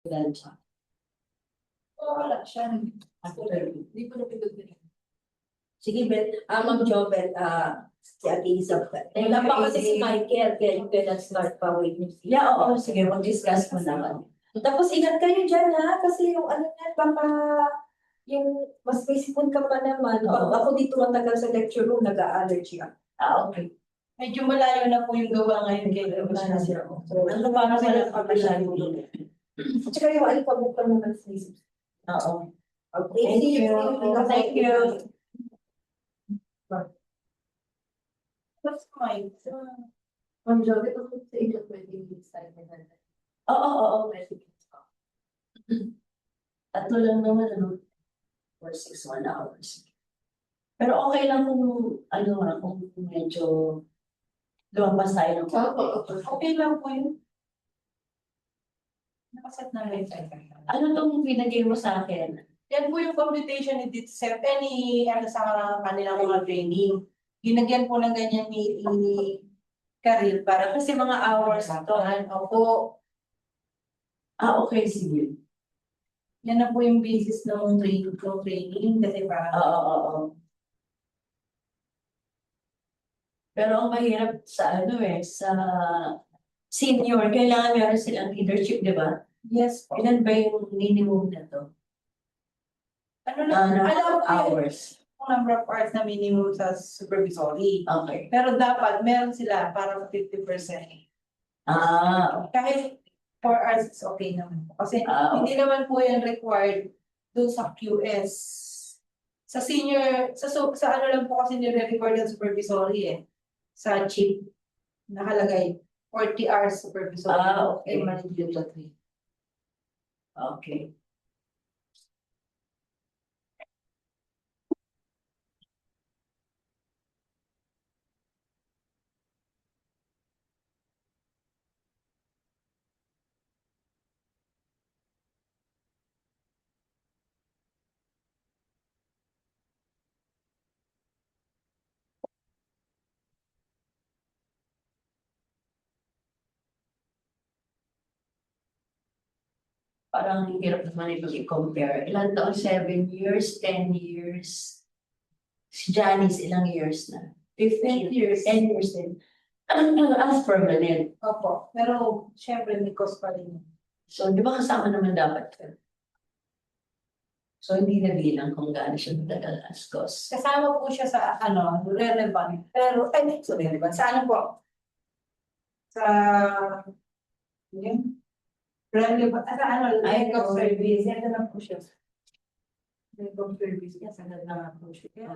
Lancha. Wala siya. Hindi ko napindot na. Sige, Bet. Ma'am Jo, Bet, si Ate Isab. Wala pa kasi si Michael, kaya yung start pa waiting. Yeah, oo, sige, mag-discuss mo naman. Tapos ingat kayo dyan, ha? Kasi yung ano yan, baka yung mas may sipon ka pa naman. Ako dito matagal sa lecture room, nag-allergy ako. Okay. Medyo malayo na po yung gawa ngayon kay Rosana. So, ano pa naman ang pagkasya mo? At saka yung alipabukal naman sa isip. Oo. Okay. Thank you. Thank you. What's my? Ma'am Jo, ito po sa inyo 20 minutes tayo na natin. Oo. Tatlo lang naman, ano? For 1 hours. Pero okay lang kung, kung medyo lumabas tayo ng Okay lang po yun. Nakaset na rin tayo. Ano tong pinagay mo sa akin? Yan po yung computation ni DITSEP, sa kanilang mga training. Ginagyan po ng ganyan ni Karil para kasi mga hours to. Opo. Okay, sige. Yan na po yung basis ng training kasi para. Oo. Pero ang mahirap sa sa senior, kailangan meron silang leadership, di ba? Yes po. Ilan ba yung minimum na to? Alam ko hours. yung number of hours na minimum sa supervisory. Okay. Pero dapat meron sila para 50%. Kahit 4 hours is okay naman. Kasi hindi naman po yan required doon sa QS. Sa senior, sa ano lang po kasi nire-record yung supervisory Sa chief, nakalagay 40 hours supervisory. Okay. Managerial. Okay. Parang hirap naman ito i-compare. Ilan taon? 7 years, 10 years. Si Janice, ilang years na? 15 years. 10 years din. As permanent. Opo. Pero, syempre, may cost pa rin. So, di ba kasama naman dapat ka? So, hindi na bilang kung gaano siya matagal as cost. Kasama po siya sa, relevant. Pero, relevant. Sa ano po? Sa, relevant. Like of service. Yan na po siya. Like of service. Yan, sanad na po siya.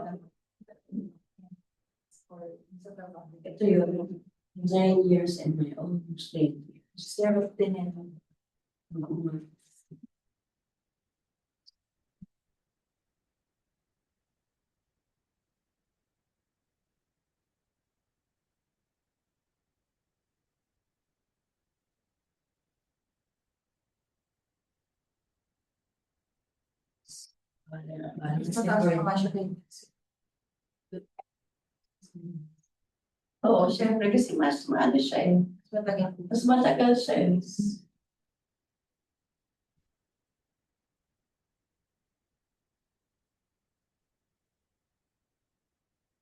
Ito yun. 9 years and my almost 10 years. Serve din yan. Oo, syempre kasi mas maano siya Mas matagal siya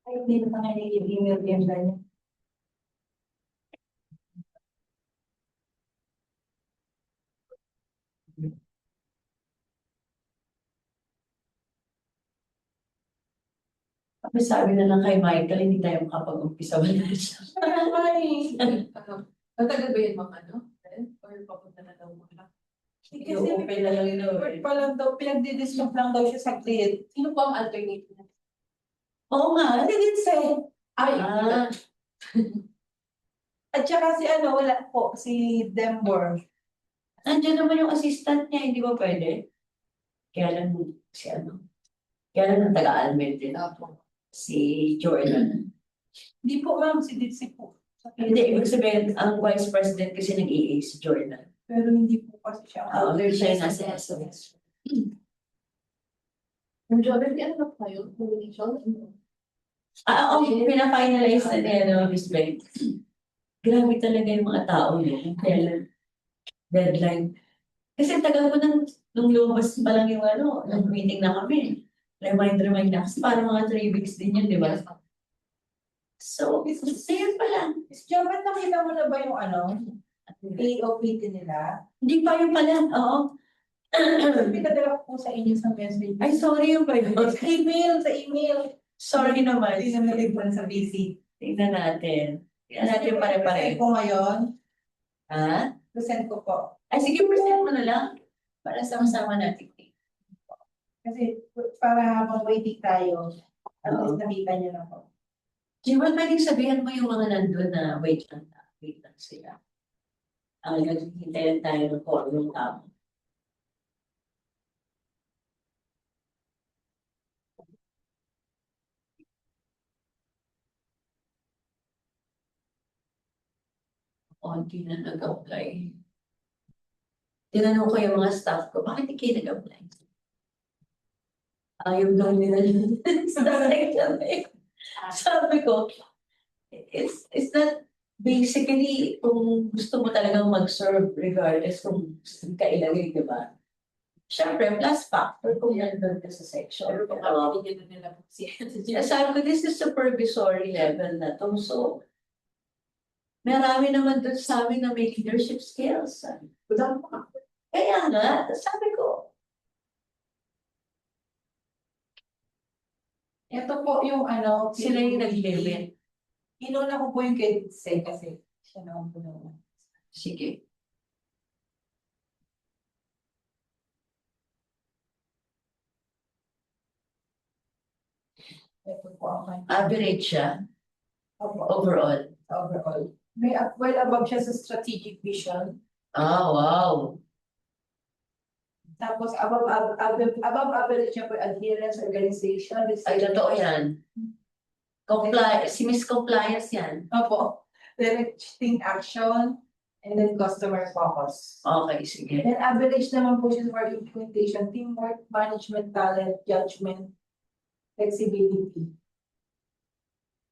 Ay, hindi na nga email yan ganyan. Sabi na lang kay Michael, hindi tayo makapag-umpisa wala siya. Matagal ba yun mga Or papunta na daw mga? Kasi report pa lang daw, pinagdidiscuss lang daw siya sa grid. Sino po ang alternative? Oo nga, hindi din say. At saka wala po, si Dembor. Nandiyan naman yung assistant niya, hindi ba pwede? Kaya lang Kaya lang ang taga-almed din. Si Jordan. Hindi po ma'am, si Ditsi po. Hindi, ibig sabihin, ang vice president kasi nag-EA si Jordan. Pero hindi po kasi siya. Siya yung nasa SOS. Yung Jordan, ano na tayo? Nomination? Pina-finalize na niya, Miss Blake. Grabe talaga yung mga tao niya. Kailan deadline. Kasi tagal ko nung lumabas pa lang yung nung meeting na kami. Remind na. Kasi parang mga 3 weeks din yun, di ba? So, sa'yo pa lang. Miss Jovan, nakita mo na ba yung AOPT nila? Hindi pa yun pala, oo. Pinadala ko po sa inyo sa message. Ay, sorry yung pa yun. Sa email. Sorry naman. Hindi na naligpan sa busy. Tingnan natin. Tingnan natin pare-pare. Ko ngayon, Ha? present ko po. Ay, sige, present mo na lang. Para sama-sama natin. Kasi para habang waiting tayo, at least nakita niyo na po. Jiwan, pwedeng sabihan mo yung mga nandun na wait lang sila. Naghihintayan tayo ng call yung tao. Hindi na nag-apply. Tinanong ko yung mga staff ko, bakit hindi kayo nag-apply? Ayaw daw nila sa section eh. Sabi ko, it's not basically kung gusto mo talagang mag-serve regardless kung gusto ka ilagay, di ba? Siyempre, plus factor kung nandun ka sa section. Pero kung kapatid nila po siya. Sabi ko, this is supervisory level na to. So, marami naman dun sa amin na may leadership skills. Kaya nga, sabi ko, Ito po yung sila yung nag-limit. Inuna ko po yung kay Say kasi siya naman po naman. Sige. Ito po ang kanya. Average siya, Opo, overall. overall. May well above siya sa strategic vision. Wow. Tapos above average siya po adherence, organization. Ay, totoo yan. Si Miss Compliance yan. Opo. Directing action and then customer focus. Okay, sige. Then average naman po siya for implementation, teamwork, management, talent, judgment, flexibility.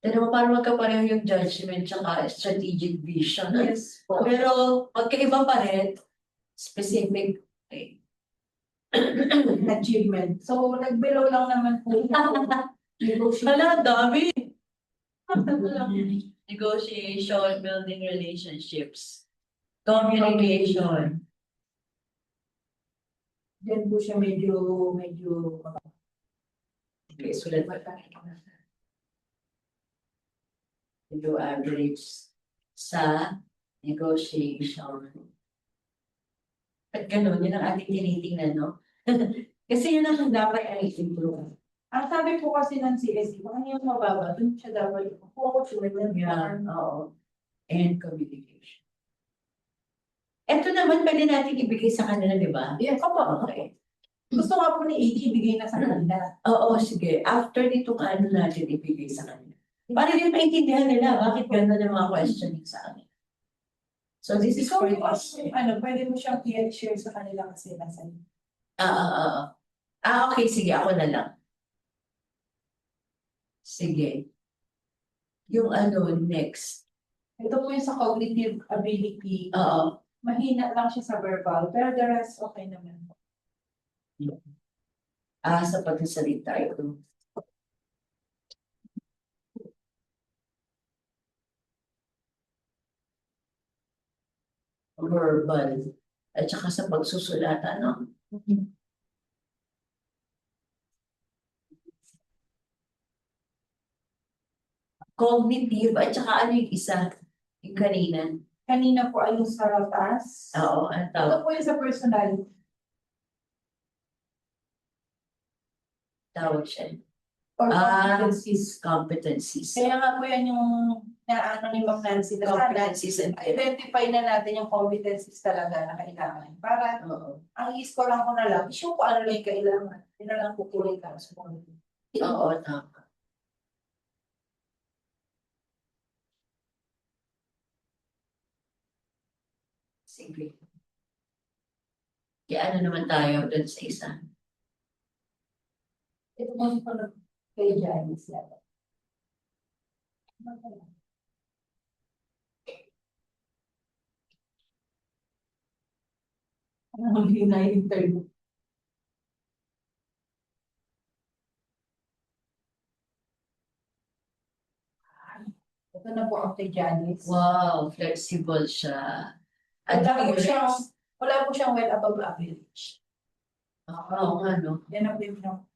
Pero parang magkapareho yung judgment tsaka strategic vision. Yes po. Pero magkaiba pa rin, specific. Okay. Achievement. So, nag-below lang naman po. Negotiation. Hala, dami. Negotiation, building relationships, communication. Then po siya medyo Okay, sulat mo. Medyo average sa negotiation. At ganun, yun ang ating tinitingnan, no? Kasi yun ang dapat ay improve. ang sabi po kasi ng CSE, kung ano yung mababa, dun siya dapat focus with them. Yeah, oo. And communication. Ito naman pwede natin ibigay sa kanila, di ba? Yes, opo. Okay. Gusto nga po ni AD ibigay na sa kanila. Oo, sige. After nitong natin ibigay sa kanila. Para din maintindihan nila bakit ganda ng mga questioning sa akin. So this is Ikaw for po, this. pwede mo siyang i-share sa kanila kasi nasa iyo. Okay, sige. Ako na lang. Sige. Yung next. Ito po yung sa cognitive ability. Oo. Mahina lang siya sa verbal, pero the rest okay naman po. Sa pagsasalita ito. Verbal. At saka sa pagsusulat, ano? Cognitive, at saka ano yung isa? Yung kanina. Kanina po ay yung sa ratas. Oo, ang Ito tawag. po yung sa personal. Tawag siya. Or competencies. Competencies. Kaya nga po yan yung naano ni Ma'am Nancy na sana Competencies and identify na natin yung competencies talaga na kailangan. Para Oo. ang i-score lang ko na lang, is yung kung ano lang yung kailangan. Yun na lang kukulit ka sa quality. Oo, tama. Sige. Kaya ano naman tayo dun sa isa? Ito mo yung pala kay Janice level. Hindi na yung interview. Ito na po ang kay Janice. Wow, flexible siya. Wala po siyang well above average. Oo nga, no? Yan ang pinaka.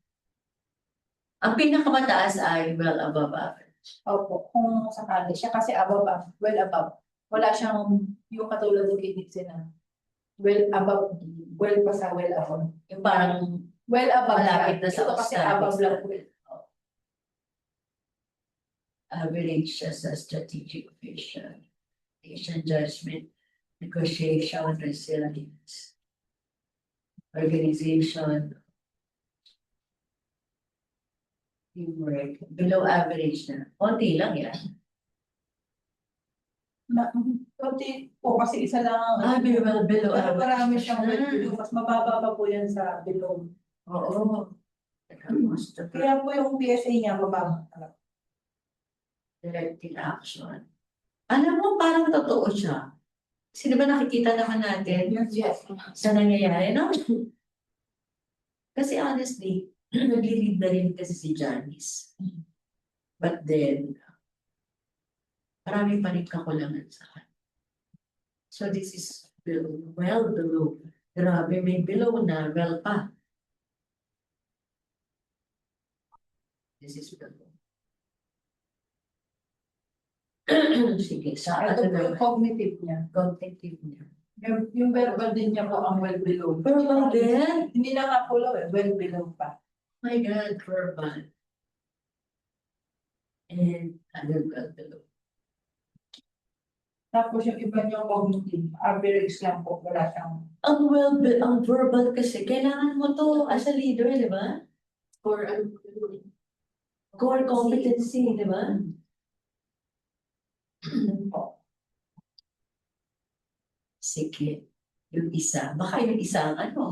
Ang pinakamataas ay well above average. Opo, kung sakali siya kasi above, well above. Wala siyang yung katulad ng kay Dixie na well above, well pa sa well above. Yung parang Well above malapit na sa Ito kasi outstanding. above lang po. Average siya sa strategic vision, patient judgment, negotiation, resilience, organization, teamwork, below average na. Konti lang yan. Kunti po kasi isa lang ang Ah, below pero average. marami siyang well Ah, below. Mas mababa pa po yan sa below. Oo. Gusto ko. Kaya po yung PSA niya mababa. Directing action. Alam mo, parang totoo siya. Kasi di ba nakikita naman natin Yes. sa nangyayari, no? Kasi honestly, nag-lead na rin kasi si Janice. But then, marami pa rin kakulangan sa kanya. So this is well below. Grabe, may below na, well pa. This is below. Sige, sa Ito ano po yung naman, cognitive niya. cognitive niya. Yung verbal din niya po ang well below. Verbal din? Hindi na nga po low well below pa. My God, verbal. And ano well below. Tapos yung iba niyang cognitive, average lang po, wala siyang. Ang verbal kasi, kailangan mo to as a leader, di ba? Or ano, Core competency, di ba? Sige. Yung isa. Baka yung isa ang ano.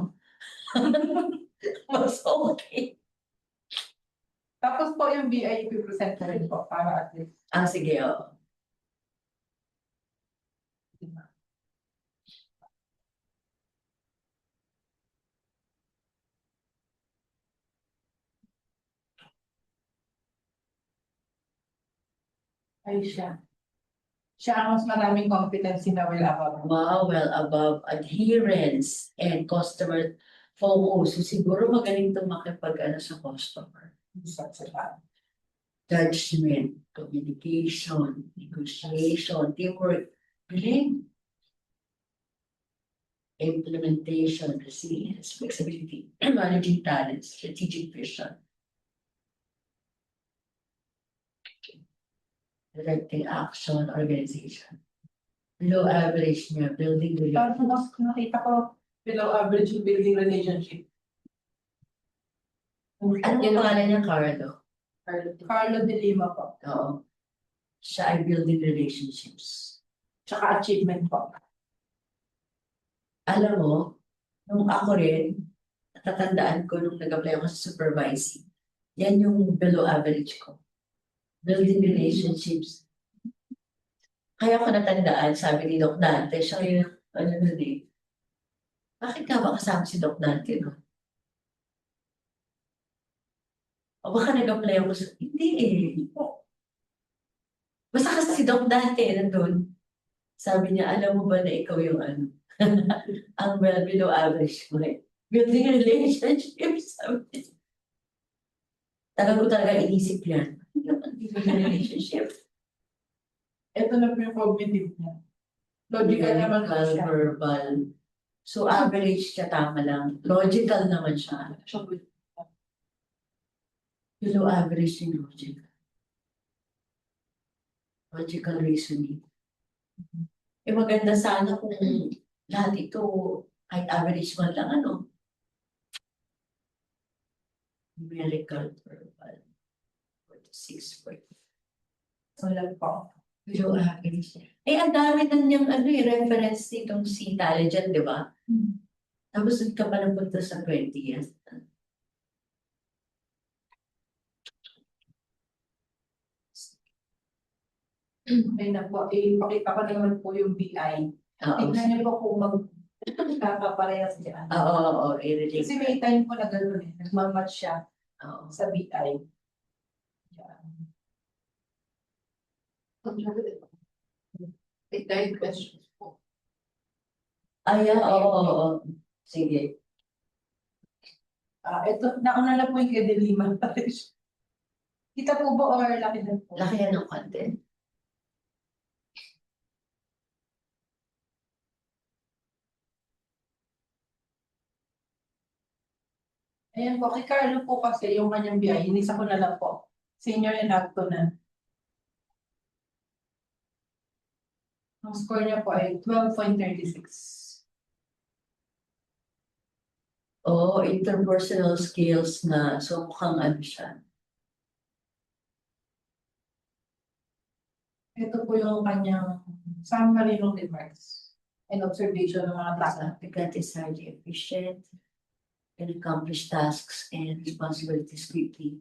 Mas okay. Tapos po yung BI present ko rin po para at least. Ah, sige, oo. Ay siya. Siya ang mas maraming competency na well above. Wow, well above adherence and customer focus. So, siguro magaling itong makipag-ano sa customer. Sa sila. Judgment, communication, negotiation, teamwork. Galing. Implementation, resilience, flexibility, managing talents, strategic vision. Directing action, organization. Below average niya, building Parang relationship. mas nakita ko below average yung building relationship. Ano ang pangalan niya, Carlo? Carlo de Lima po. Oo. Siya ay building relationships. Tsaka achievement po. Alam mo, nung ako rin, natatandaan ko nung nag-apply ako sa supervising, yan yung below average ko. Building relationships. Kaya ko natandaan, sabi ni Doc Dante, siya yung, ano nun eh, bakit ka ba kasama si Doc Dante, no? O baka nag-apply ako sa, hindi eh. Basta kasi si Doc Dante, nandun. Sabi niya, alam mo ba na ikaw yung ano, ang well below average ko eh. Building relationships, sabi niya. Tagal ko talaga inisip yan. Building relationship. Ito na po yung cognitive niya. Logical naman po siya. Verbal. So average siya, tama lang. Logical naman siya. Below average yung logic. Logical reasoning. Eh maganda sana kung lahat ito kahit average man lang ano. Numerical verbal. 46. Wala po. Below average. Eh ang dami na niyang ano eh, reference nitong si Intelligent, di ba? Tapos doon ka pa napunta sa 20 yan. Ayun na po. Ipakita ko naman po yung BI. Oo. Tignan niyo po kung Kakaparehas dyan. Oo, i-relate. Kasi may time po na gano'n eh. Nagmamatch siya Oo. sa BI. Yan. May time questions po. Oo. Sige. Ito, nauna na po yung kay Delima. Kita po ba or laki na po? Laki yan ng content. Ayan po, kay Carlo po kasi yung kanyang BI, inisa ko na lang po. Senior and acto na. Ang score niya po ay 12.36. Oo, interpersonal skills na. So mukhang ano siya. Ito po yung kanyang summary ng remarks and observation ng mga tao. Applicant is highly efficient, can accomplish tasks and responsibilities quickly,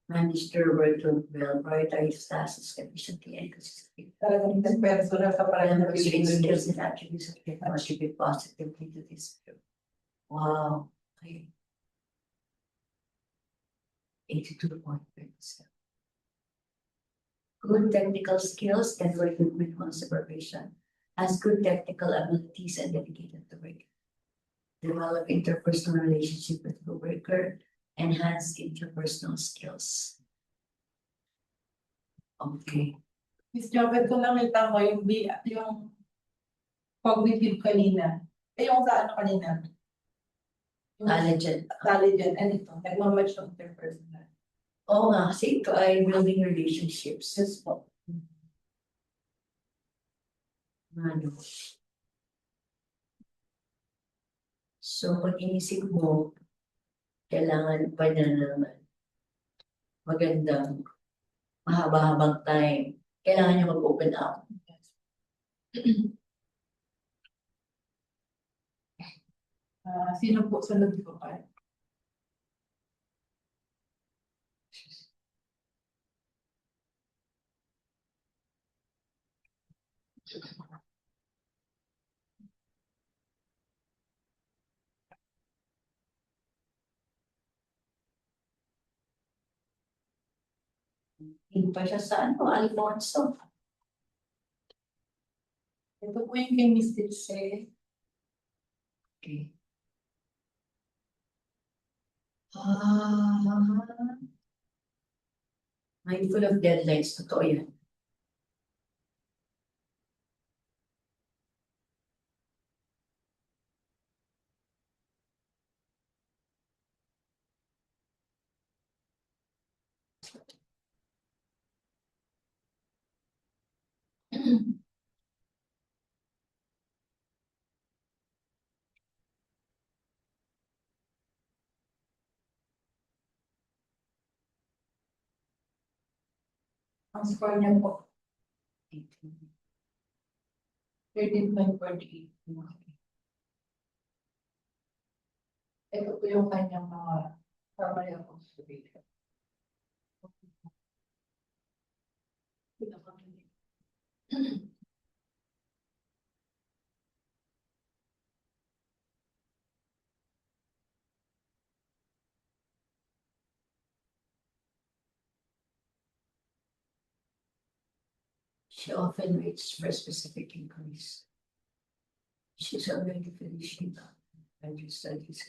manage their workload well, prioritize tasks efficiently and consistently. Talagang interpersonal sa parang Demonstrate skills and attributes that can contribute positively to this group. Wow. Okay. 82.5%. Good technical skills and working with one supervision. Has good technical abilities and dedicated to work. Develop interpersonal relationship with the worker. Enhance interpersonal skills. Okay. Miss Jobet, kung nakita mo yung cognitive kanina, yung sa ano kanina? Yung Intelligent. intelligent, and ito, nagmamatch ng interpersonal. Oo nga, kasi ito ay building relationships. Yes po. Ano. So, pag inisip mo, kailangan pa na naman magandang mahaba-habang time. Kailangan niya mag-open up. Sino po sunod ko kayo? Hindi pa siya sa ano, Alfonso. Ito po yung kay Miss Tilse. Okay. Ah, mindful of deadlines, totoo yan. Ang score niya po, 13.48. Ito po yung kanyang mga summary of observation. She often waits for a specific increase. She's already finishing up and her studies.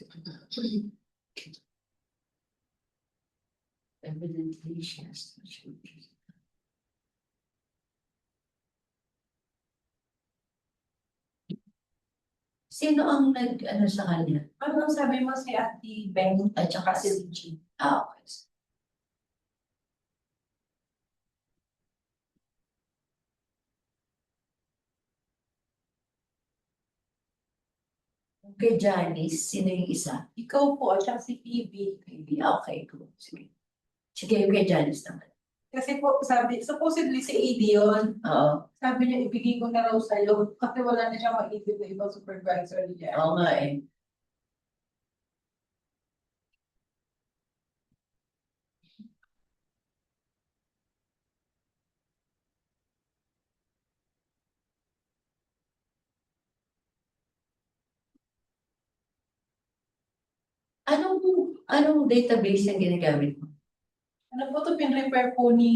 Evidently, she has much interest. Sino ang nag-ano sa kanya? Ano ang sabi mo si Ate Ben At saka si Richie? Okay. Kay Janice, sino yung isa? Ikaw po at saka si PB. Maybe, okay, cool. Sige. Sige, kay Janice naman. Kasi po sabi, supposedly si AD yun. Oo. Sabi niya, ibigay ko na raw sa'yo. Kasi wala na siya maisip na ibang supervisor niya. Oo nga eh. Anong database yung ginagamit mo? Ano po ito, pin-repair po ni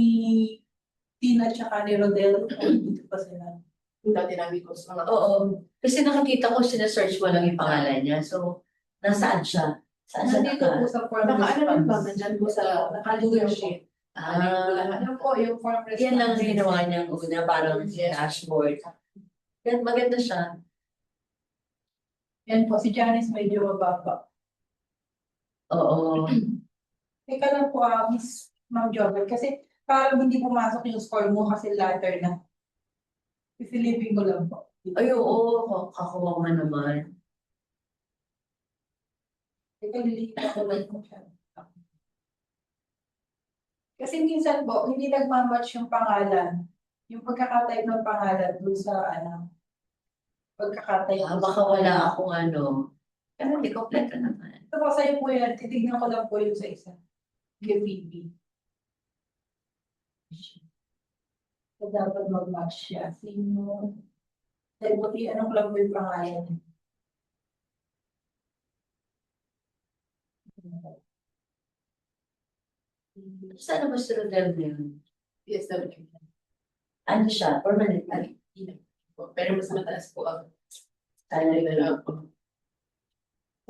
Tina tsaka ni Rodel. Dito pa sila. Yung dati namin ko sa mga Oo. Kasi nakakita ko, sinesearch mo lang yung pangalan niya. So, nasaan siya? Saan siya Nandito po sa form Naka ano rin ba, response. nandyan po sa naka-leadership. Ah, Ano po yung form response? yan lang ginawa niyang una, parang dashboard. Yan, maganda siya. Yan po, si Janice medyo mababa. Oo. Teka lang po, Miss Ma'am Jobert, kasi parang hindi pumasok yung score mo kasi latter na. Isilipin ko lang po. Ay, oo, kakuha mo naman. Teka, lilipat ko lang po siya. Kasi minsan po, hindi nagmamatch yung pangalan. Yung pagkakatype ng pangalan dun sa pagkakatype. Baka wala akong ano. Pero hindi kompleto naman. Ito po sa'yo po yan, titignan ko lang po yung sa isa. Kay Phoebe. So, dapat mag-match siya. Sino? Dahil buti, anong lang po yung pangalan? Saan ba si Rodel na yun? PSW. Ano siya? Permanent. Pero mas mataas po ang Salary salary na ako.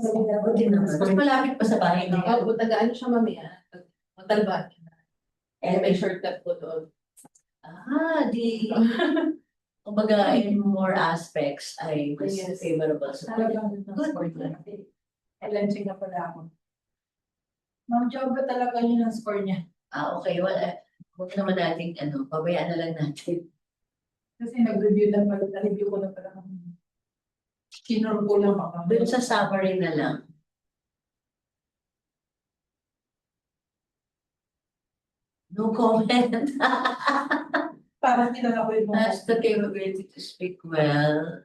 Buti naman. Mas malapit pa sa bahay niya. Oo, tagaan siya mamaya. Magtalba. Eh, may shortcut po doon. Di. Kumbaga, in more aspects, ay mas Yes. favorable sa Talagang Good. Launching na pala ako. Ma'am Job, ba talaga yun ang score niya? Okay. Huwag naman natin, pabayaan na lang natin. Kasi nag-review lang pala, na-review ko lang pala. Kinor ko lang ako. Doon sa summary na lang. No comment. Parang tinala ko yung mga. Has the capability to speak well.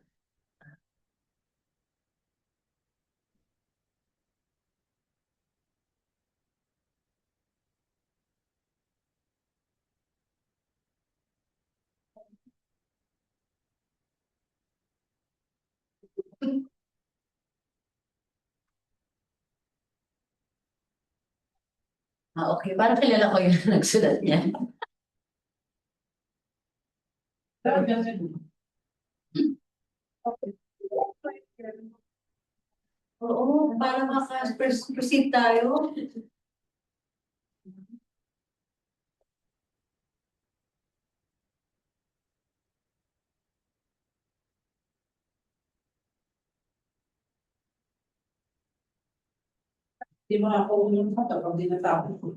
Okay. Parang kilala ko yung nagsulat niya. Oo, para maka-proceed tayo. Di ba ako yung mata pag di natapos ko.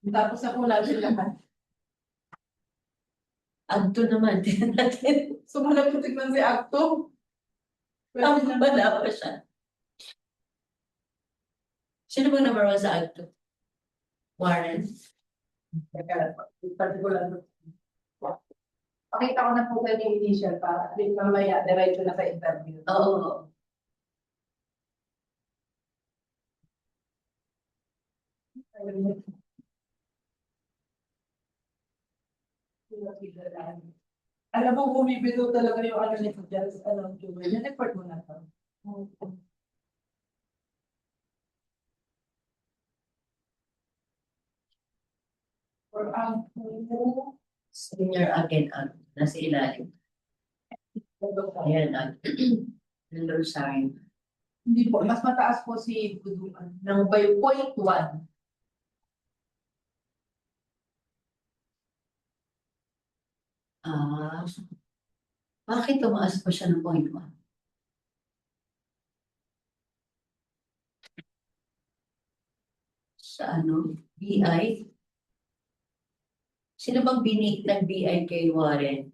Tapos ako lagi lahat. Agto naman din natin. Sumunod ko tignan si Acto. Ang wala pa siya. Sino bang number 1 sa Agto? Warren. Particular. Pakita ko na po kayo yung initial para at least mamaya diretso na sa interview. Oo. Alam mo, bumibito talaga yung ano nito dyan sa anong jewel. Yan-report mo na to. Or Senior again, nasa ilalim. Ayan, nandun sa akin. hindi po, mas mataas po si Buduan ng by 0.1. Bakit tumaas pa siya ng 0.1? Sa BI? Sino bang nag-BI kay Warren?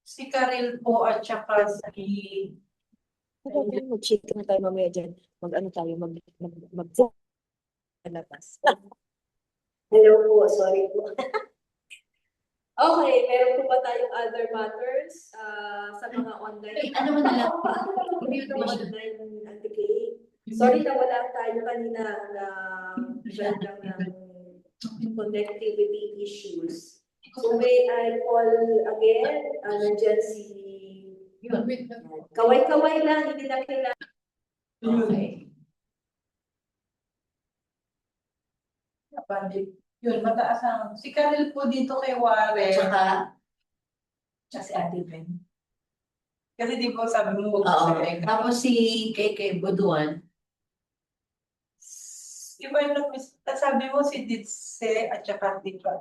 Si Karel po at saka si Mag-check na tayo mamaya dyan. Mag-ano tayo, labas. Hello po, sorry po. Okay, meron po ba tayong other matters sa mga online? Ay, ano man nila? Hindi ito online anti-claim. Sorry na wala tayo kanina na share lang ng connectivity issues. So may I call again, nandiyan si Yun. Kaway-kaway lang, hindi na kailangan. Okay. Kapag yun, mataas ang, si Karel po dito kay Warren, Tsaka, tsaka si Ate Ben. Kasi di po sabi mo, oo. sabi, Tapos si KK Buduan, iba yung sabi mo si Ditse at saka di ba?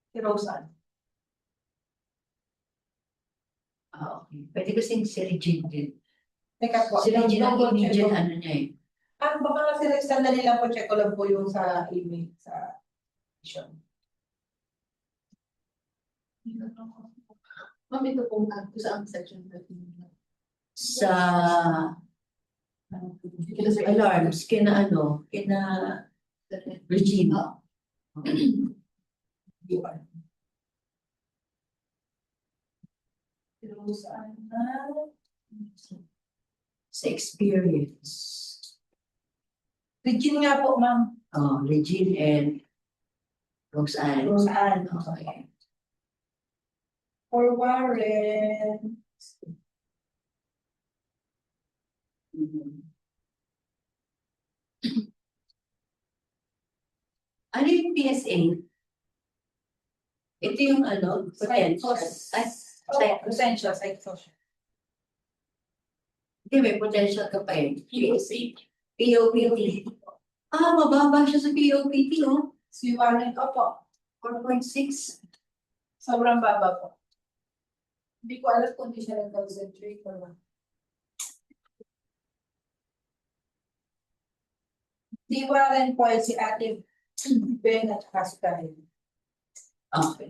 Si Roseanne. okay. Pwede kasing si Regine din. Teka po, Si Regine ang double check immediate ko. ano niya eh. Baka nga si Rex, sandali lang po, check ko lang po yung sa email, sa issue. Ma'am, ito po kung saan section 13. Sa alarms, kina ano, kina Regine. Si Roseanne. Sa experience. Regine nga po, ma'am. Oh, Regine and Roseanne. Roseanne. Okay. For Warren. Mhm. Ano yung PSA? Ito yung ano, potential. Ay, Potential, psychosocial. hindi, may potential ka pa eh. PSA. POPT. Ah, mababa siya sa POPT, oh. Si Warren ko po. 4.6. Sobrang baba po. Hindi ko alam kung di siya nag-concentrate or what. Si Warren po ay si Ate Ben at saka si Karen. Okay.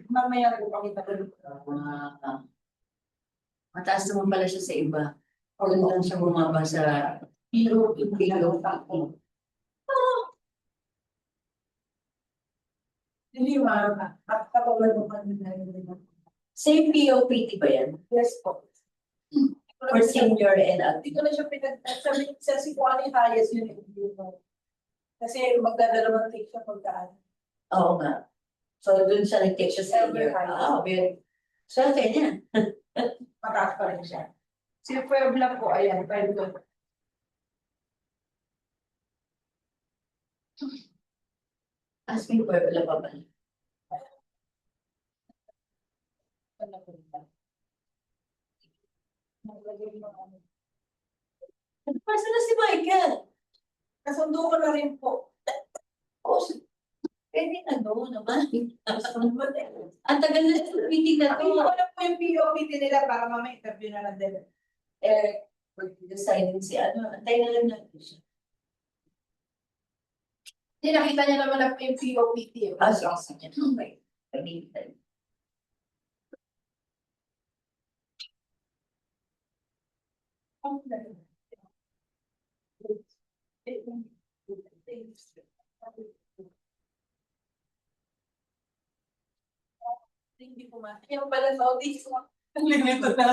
Mamaya ko pakita ko. Mataas naman pala siya sa iba. O lang siya bumaba sa POPT. Hindi ma'am. At kapag mo pa nila. Same POPT ba yan? Yes po. For senior and adult? Dito na siya sabi sa si Juan Hayes yun yung kasi magdadalawang take siya pagkaan. Oo nga. So, dun siya nag-take siya sa senior. Ah, okay. So, okay niya. Mataas pa rin siya. Si Puebla po, ayan, 5 to. Asking for wala pa ba? Pasa na si Michael? Kasundo ko na rin po. Oh, pwede na no naman. Ang tagal na sa meeting na Ako to. ko na po yung POPT nila para mamaya interview na lang din. Decided si ano, antay na lang natin siya. Hindi, nakita niya naman na po yung POPT. Ah, sige. Okay. Pag-ibig. Hindi ko ma. Yung pala sa audience ko. Nalilito na.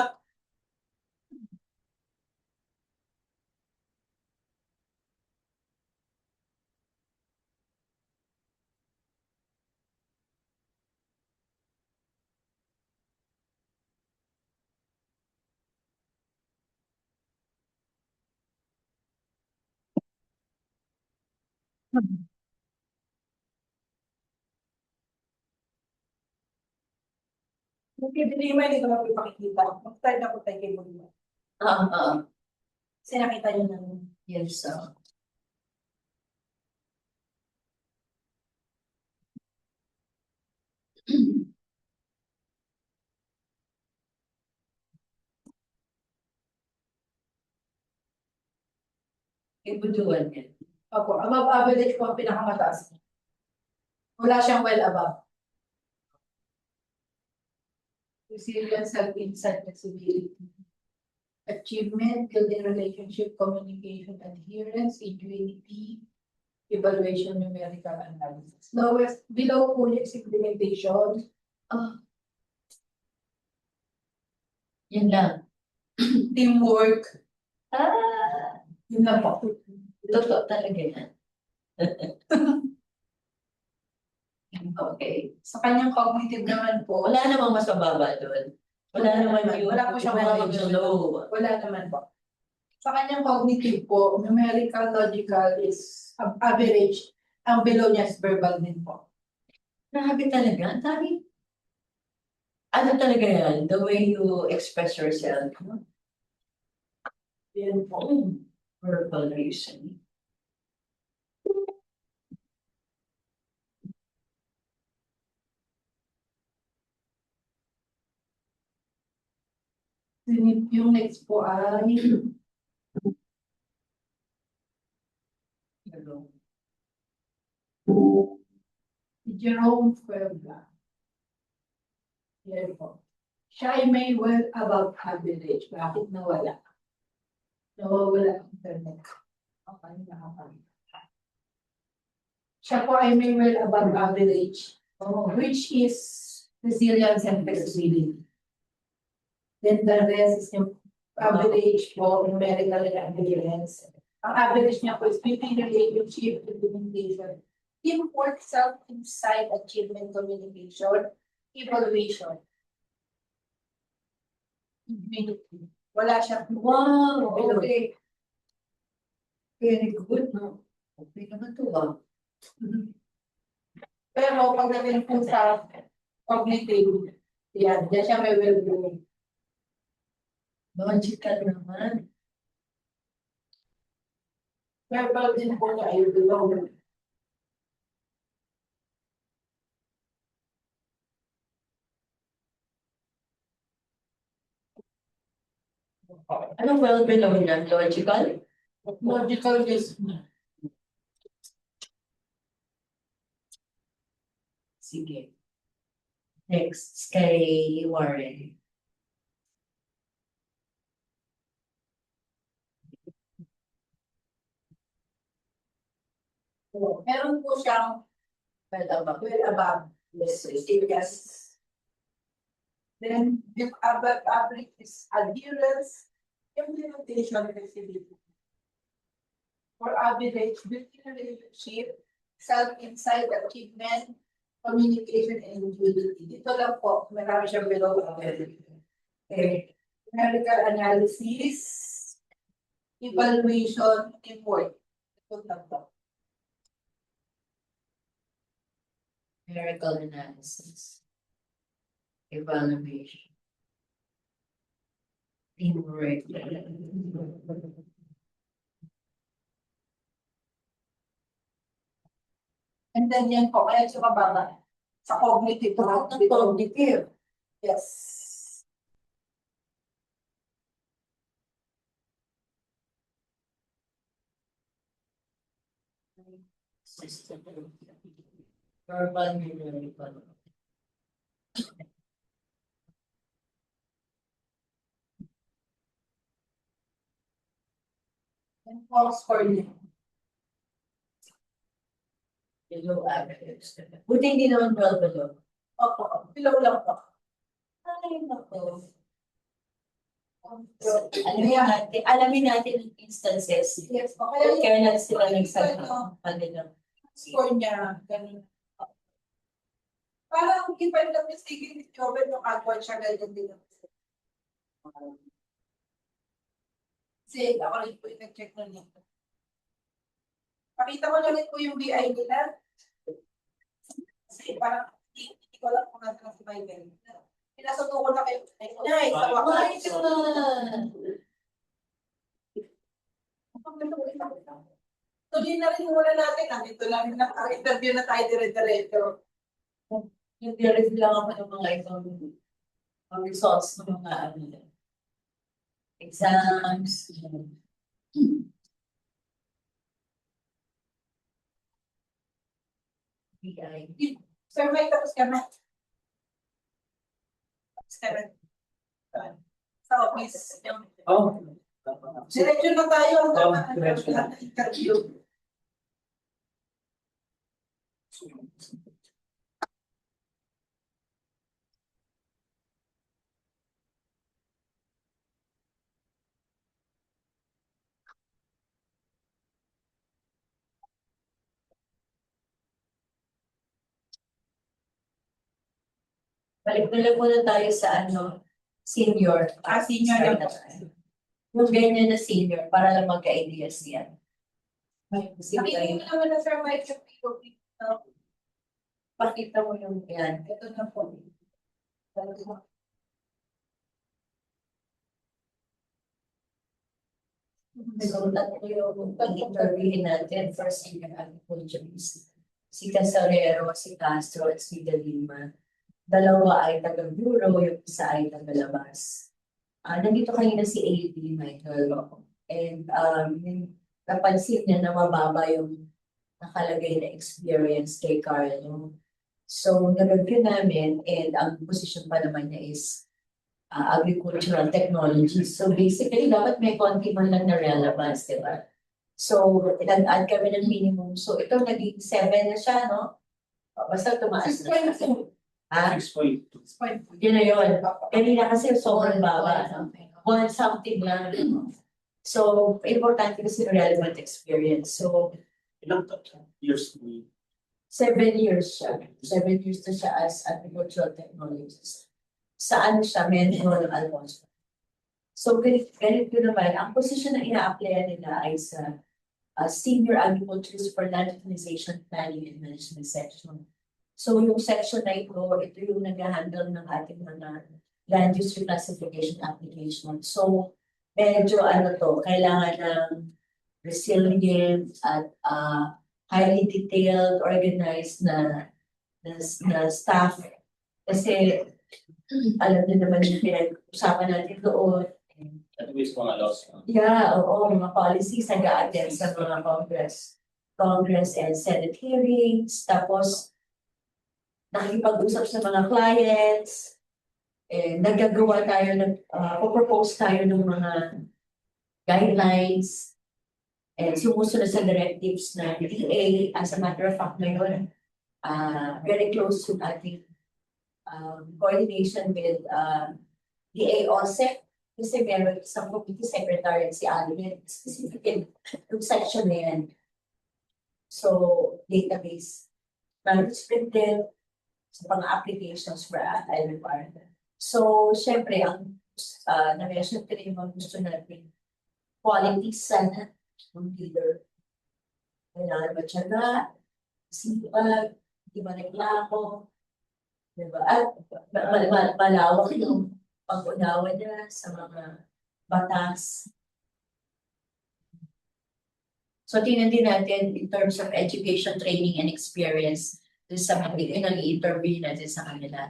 Yung kay Dilima, hindi ko mapipakikita. Mag-start na po tayo kay Dilima. Kasi nakita niyo na. Yes, so. Ibuduan yan. Opo, above average po ang pinakamataas. Wala siyang well above. Resilience, self-insight, flexibility. achievement, building relationship, communication, adherence, agility, evaluation, numerical analysis. Lowest, below po is implementation, Yun lang. teamwork, yun lang po. Totoo talaga yan. Okay. Sa kanyang cognitive naman po, Wala namang mas mababa doon. Wala naman yung Wala po siyang medyo low. wala naman po. Sa kanyang cognitive po, numerical, logical is average. Ang below niya is verbal din po. Grabe talaga. Ang dami. Ano talaga yan? The way you express yourself. No? Yan po. Verbal reasoning. Yung next po ay si Jerome Puebla. Yan po. Siya ay may well above average. Bakit nawala? Nawawala ang internet. Okay, nakapagod. Siya po ay may well above average, which is resilience and flexibility. Then the rest is yung average po, numerical and adherence. Ang average niya po is building relationship, implementation, teamwork, self-insight, achievement, communication, evaluation. Wala siya. Wow! Okay. Very good, no? Okay naman to, ah. Pero pagdating po sa cognitive, yan, diyan siya may well-being. Logical naman. Verbal din po niya ay below. Anong well below niya? Logical? Logical is Sige. Next, kay Warren. meron po siyang well above. Yes, yes. Then the above average is adherence, implementation, flexibility. For average, building relationship, self-insight, achievement, communication, and agility. Dito lang po, marami siyang below average. Okay. Numerical analysis, evaluation, teamwork. Ito lang po. Numerical analysis. Evaluation. Teamwork. And then yan po, kaya siya mababa sa cognitive. Cognitive. Yes. System. Verbal numerical. And false for you. Below average. Buti hindi naman well below. Opo, below lang po. Ay, nako. Alamin natin ang instances. Yes po, kaya yung Kaya na sila nagsabi ng kanilang. score niya, ganun. Parang if I'm not mistaken, if Joven yung agwan siya, ganyan din. Kasi ako rin po yung nag-check nun yun. Pakita ko na rin po yung BI nila. Kasi parang hindi ko lang kung natin si Michael. Pinasuto ko na kayo. Nice, tawa ko. Tuloy na rin muna natin. Ito lang na interview na tayo dire-diretso. Hindi rin lang ako ng mga ibang results ng mga exams. BI. Sir Mike, tapos ka na. Tapos ka na. So, office. Oh. Diretso na tayo. Oh, diretso na. Interview. Balik na lang muna tayo sa senior. Senior. Yung ganyan na senior, para lang magka-ideas yan. Sabihin mo naman na Sir Mike yung POV. Pakita mo yung yan. Ito na po. So, tatlo yung pag-interviewin natin for senior agriculturist. Si Casarero, si Castro, at si De Lima. Dalawa ay taga-bureau, yung isa ay taga-labas. Nandito kanina si A.D. Michael. And napansin niya na mababa yung nakalagay na experience kay Carlo. So, nag-review namin and ang position pa naman niya is agricultural technology. So basically, dapat may konti man lang na relevance, di ba? So, nag-add kami ng minimum. So, ito naging 7 na siya, no? Basta tumaas na siya. 6.2. Yun na yun. Kanina kasi sobrang baba. One something lang. So, importante kasi relevant experience. So, Ilang years mo? 7 years siya. 7 years na siya as agricultural technologist. Saan siya? Mentor ng Alfonso. So, ganito naman, ang position na ina-applyan nila ay sa Senior Agriculturist for Land Utilization Planning and Management section. So, yung section na ito yung nag-handle ng ating mga land use reclassification application. So, medyo kailangan ng resilient at highly detailed, organized na staff. Kasi alam niyo naman yung pinag-usapan natin doon. At least mga laws. Yeah, oo, mga policies nag-a-attend sa mga Congress and Senate hearings. Tapos, nakikipag-usap sa mga clients. Nagagawa tayo, propose tayo ng mga guidelines. And sumusunod sa directives ng DA. As a matter of fact, ngayon, very close to ating coordination with DA OSEC. Kasi meron isang committee secretary si Alvin, specifically yung section na yan. So, database. Manuscripted sa mga applications for required. So, syempre, ang na-mention ko rin yung gusto natin, quality sana ng leader. Kailangan ba tiyaga, sipag, di ba naglako, diba? At malawak yung pag-unawa niya sa mga batas. So, tingnan din natin in terms of education, training, and experience dun sa mga i-interview natin sa kanila.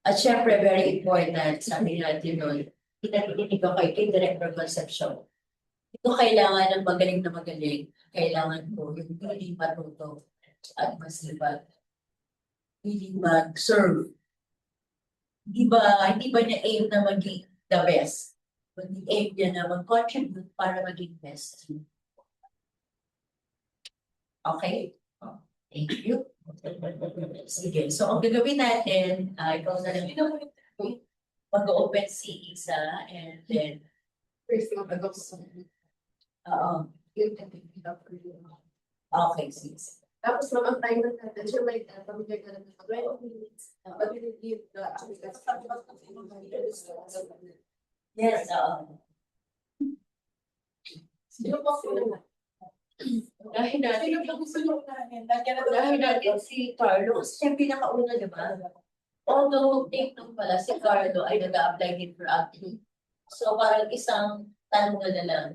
At syempre, very important, sabi natin nun, pinatinig ko kay Director Concepcion. Ito kailangan ng magaling na magaling. Kailangan ko yung hindi matuto at masipag. Hindi mag-serve. Hindi ba niya aim na maging the best? Kundi aim niya na mag-contribute para maging best. Okay? Thank you. Sige. So, ang gagawin natin, ikaw na lang mag-open si Isa and then okay, sis. Tapos naman tayo natin, sure may pamigay ka ng 20 minutes. But we will give the Yes, Sino po ako naman? dahil natin, Sino po gusto nyo unahin? Lagyan na dahil natin si Carlo, siya yung pinakauna, di ba? Although, take nung pala, si Carlo ay nag-a-apply din for acting. So, parang isang tanong na lang.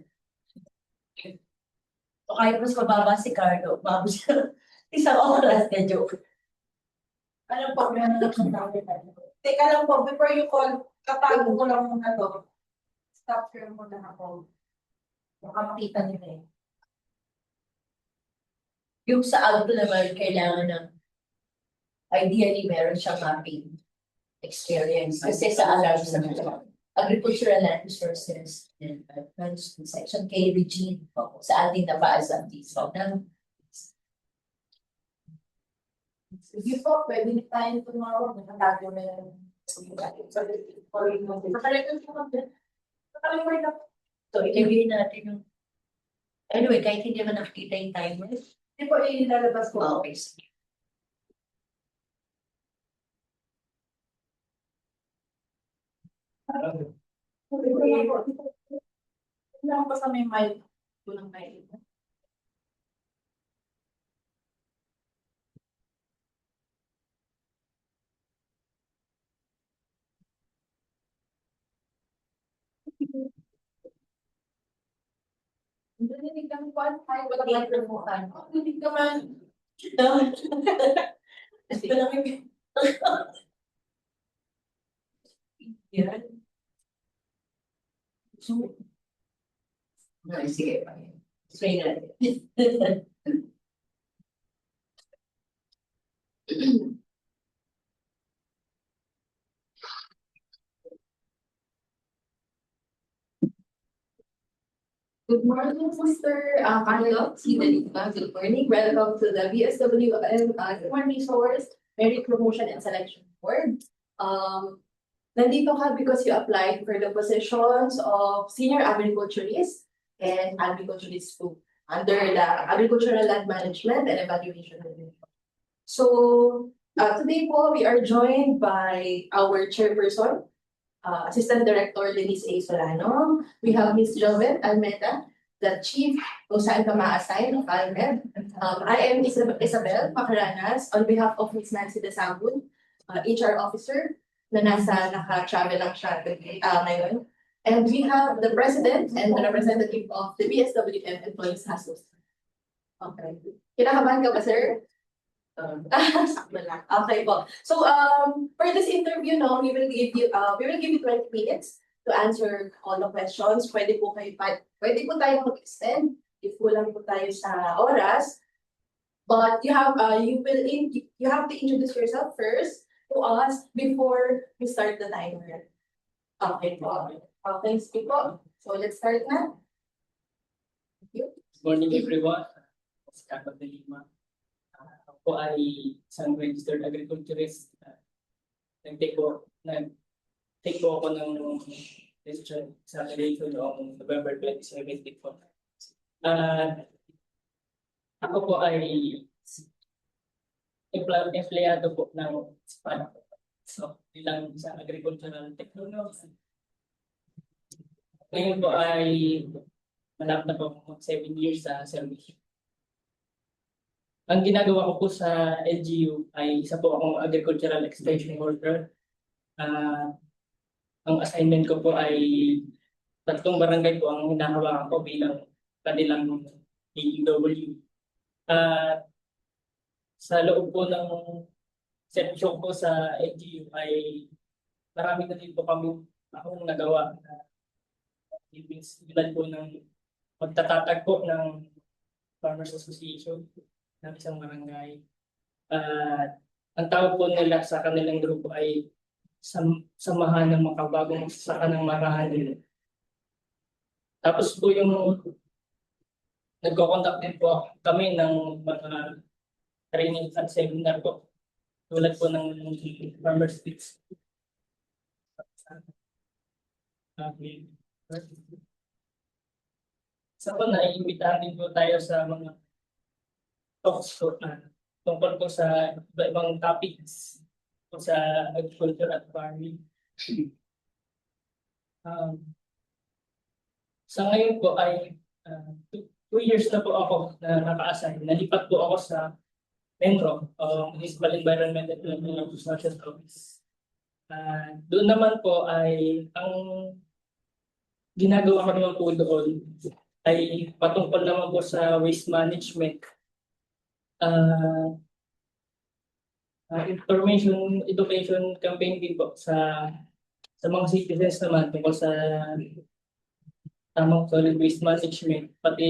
So, kahit mas mababa si Carlo, bago siya, isang oras na joke. Ano po, meron na Teka lang po, before you call, katago ko lang muna to. Stop share muna ako. Baka makita nila eh. Yung sa auto naman, kailangan ng ideally meron siyang mapping experience. Kasi sa alarms naman, Agricultural Land Resources and Management Section kay Regine po sa ating napaasang tiso ng Sige po, pwede na tayo tumawag. Nakatago na yung So, i-review natin yung anyway, kahit hindi naman nakikita yung timer. Hindi po, ilalabas ko. Okay, sige. Kailangan pa sa may mic. Kulang mic. Narinig kami po, ay wala microphone. Narinig naman. Ito lang yung yan. So, ay, sige pa yan. Try natin. Good morning, Mr. Carlo. Good morning. Welcome to the BSWM Human Resource Merit Promotion and Selection Board. Nandito ka because you applied for the positions of Senior Agriculturist and Agriculturist 2 under the Agricultural Land Management and Evaluation Division. So, today po, we are joined by our chairperson, Assistant Director Denise A. Solano. We have Ms. Jovet Almeda, the Chief kung saan ka ma-assign of ALMED. I am Isabel Macaranas on behalf of Ms. Nancy Desambun, HR Officer, na naka-travel lang siya ngayon. And we have the President and the representative of the BSWM Employees Association. Okay. Kinakabahan ka ba, sir? Sakto lang. Okay po. So for this interview, no, we will give you 20 minutes to answer all the questions. Pwede po tayo mag-extend if kulang po tayo sa oras. But you have to introduce yourself first to us before we start the timer. Okay po. Okay, sige po. So let's start na. Thank you. Good morning, everyone. It's Carlo de Lima. Ako ay isang registered agriculturist. Nag-take po ako ng decision sa election noong November 2017 po. Ako po ay empleyado po ng SPAN. So, bilang sa agricultural technology. Ngayon po ay malapit na po 7 years sa service. Ang ginagawa ko po sa LGU ay isa po akong agricultural extension worker. Ang assignment ko po ay 3 barangay po ang hinahawakan ko bilang kanilang AEW. Sa loob po ng section ko sa LGU ay marami na din po akong nagawa. Bilan po ng magtatatag po ng Farmers Association ng isang barangay. Ang tawag po nila sa kanilang grupo ay samahan ng makabagong magsasaka ng marahan. Tapos po yung nagko-conduct din po kami ng mga training at seminar po. Tulad po ng Farmers Tips. Sa po naiimbitahan din po tayo sa mga talks po tungkol po sa iba-ibang topics po sa agriculture at farming. Sa ngayon po ay 2 years na po ako na naka-assign. Nalipat po ako sa MENRO, Municipal Environment and Social Office. Doon naman po ay ang ginagawa ko naman po doon ay patungkol naman po sa waste management. Information education campaign din po sa mga citizens naman tungkol sa tamang solid waste management. Pati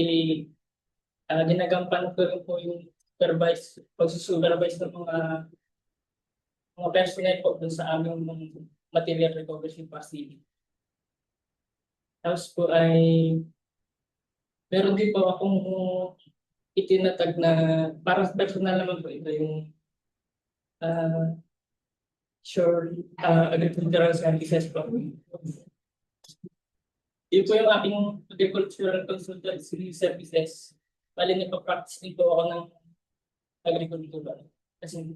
ginagampan ko rin po yung pagsusupervise ng mga personnel po dun sa aming material recovery facility. Tapos po ay meron din po akong itinatag na parang personal naman po ito yung uh, agricultural services po. Yun po yung aking agricultural consultancy services. Bali practice din po ako ng agricultural. Kasi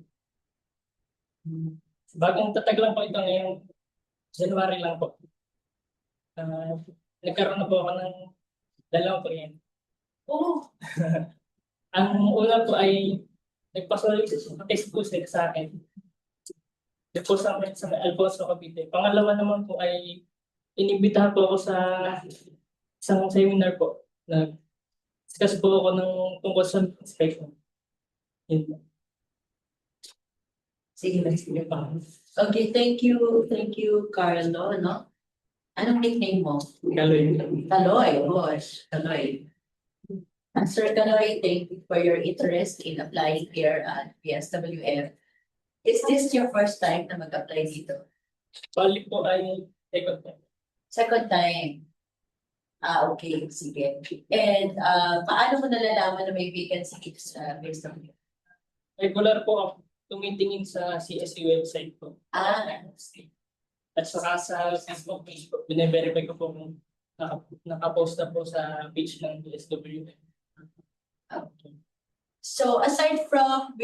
bagong tatag lang po ito ngayong January lang po. Nagkaroon na po ako ng dalawang kliyente. Oh, Ang una po ay nagpa-solicit test po sila sa akin. Dito sa Alfonso Cavite. Pangalawa naman po ay inibitahan po ako sa isang seminar po. Discuss po ako ng tungkol sa inspection. Yun po. Sige, sige pa. Okay, thank you, Carlo, no? Anong nickname mo? Galoy. Kaloy, gosh, Kaloy. Sir Kaloy, thank you for your interest in applying here at PSWF. Is this your first time na mag-apply dito? Bali po ay second time. Second time? Okay, sige. And paano mo nalalaman na may vacancy dito sa PSWF? Regular po ako tumitingin sa CSU website po. Sige. At saka sa Facebook page po, bine-verify ko po kung nakapost na po sa page ng PSWF. Okay. So aside from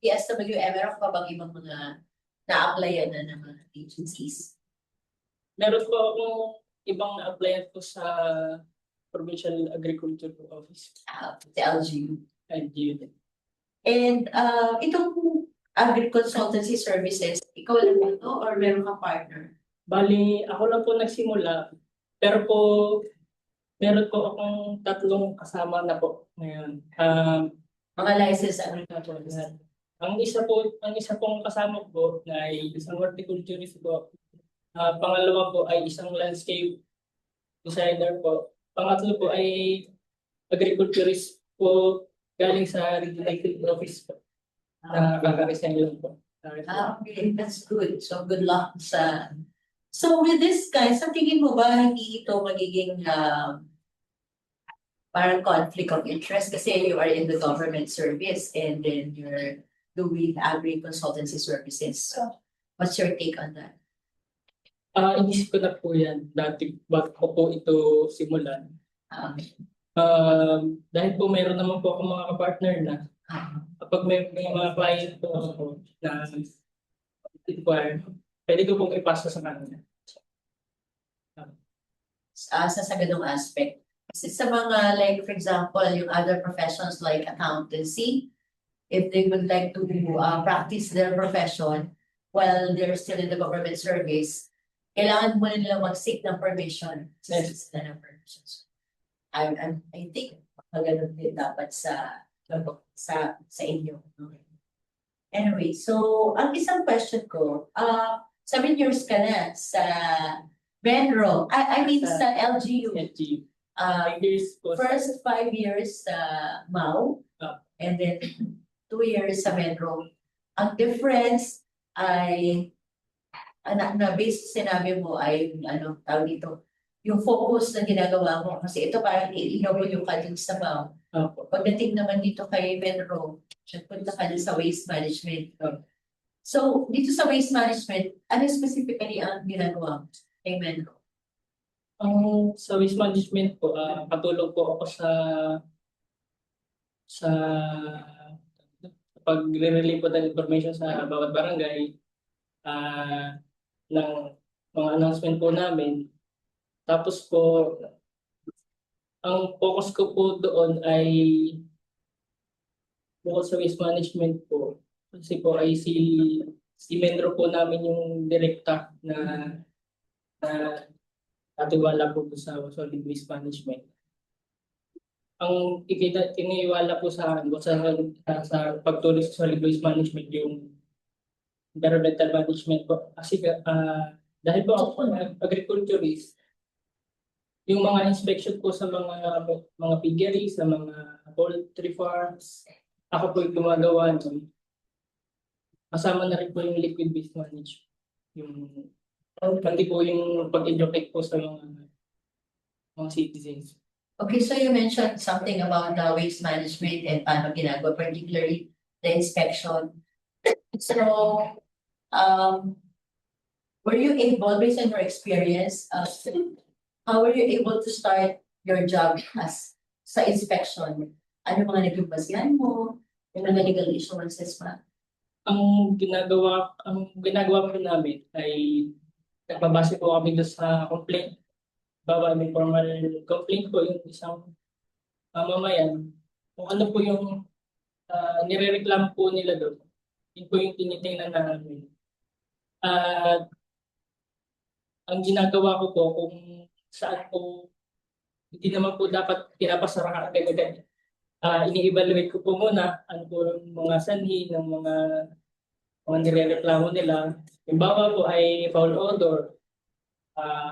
PSWM, meron pa bang ibang mga na-applyan na ng mga agencies? Meron po akong ibang na-applyan po sa Provincial Agriculture Office. The LGU. And yun. And itong agri-consultancy services, ikaw lang ba ito or meron kang partner? Bali, ako lang po nagsimula. Pero po, meron po akong tatlong kasama na po ngayon. Mga licensed agriculturist. Ang isa pong kasama po ay isang horticulturist po. Pangalawa po ay isang landscape designer po. Pangatlo po ay agriculturist po galing sa regional field office po. Kakaresign lang po. Okay, that's good. So good luck sa... So with this guys, sa tingin mo ba hindi ito magiging parang conflict of interest kasi you are in the government service and then you're doing agri-consultancy services. So what's your take on that? Inisip ko na po yan. Dati bago ko po ito simulan. Dahil po mayroon naman po akong mga kapartner na kapag may mga client po ako na require, pwede ko pong ipasa sa kanila. Sa ganung aspect. Kasi sa mga like for example, yung other professions like accountancy, if they would like to practice their profession while they're still in the government service, kailangan muna nila mag-seek ng permission. Yes. Sila ng permissions. I think magandang din dapat sa inyo. Okay. Anyway, so ang isang question ko, 7 years ka na sa Benro, I mean sa LGU. LGU. 5 Uh, years po. First 5 years sa Mau, and then 2 years sa Metro. Ang difference ay, na based sinabi mo ay, tawag dito, yung focus na ginagawa mo. Kasi ito parang iinobo ka din sa Mau. Pagdating naman dito kay Metro, punta ka din sa waste management. So, dito sa waste management, ano specifically ang ginagawa mo kay Metro? Sa waste management po, katulong po ako sa pagre-relay po ng information sa bawat barangay, ng mga announcement po namin. Tapos po, ang focus ko po doon ay bukod sa waste management po, kasi po ay si Menro po namin yung direkta na katiwala po sa solid waste management. Ang iniwala po sa pagtulong sa solid waste management yung environmental management po. Kasi dahil po ako agriculturist, yung mga inspection po sa mga piggery, sa mga poultry farms, ako po yung gumagawa nun. Kasama na rin po yung liquid waste management. Pati po yung pag-educate po sa mga mga citizens. Okay, so you mentioned something about the waste management and paano ginagawa, particularly the inspection. So, were you able, based on your experience, how were you able to start your job as sa inspection? Ano mga naging basihan mo? Yung mga legal assurances pa? Ang ginagawa po namin ay nagbabase po kami doon sa complaint. Bawa may formal complaint po yung isang mamamayan. Kung ano po yung nirereklamo po nila doon, yun po yung tinitingnan namin. At ang ginagawa ko po kung saan po hindi naman po dapat pinapasara agad-agad. Ini-evaluate ko po muna ano po yung mga sanhi ng mga nirereklamo nila. Yung baba po ay foul odor.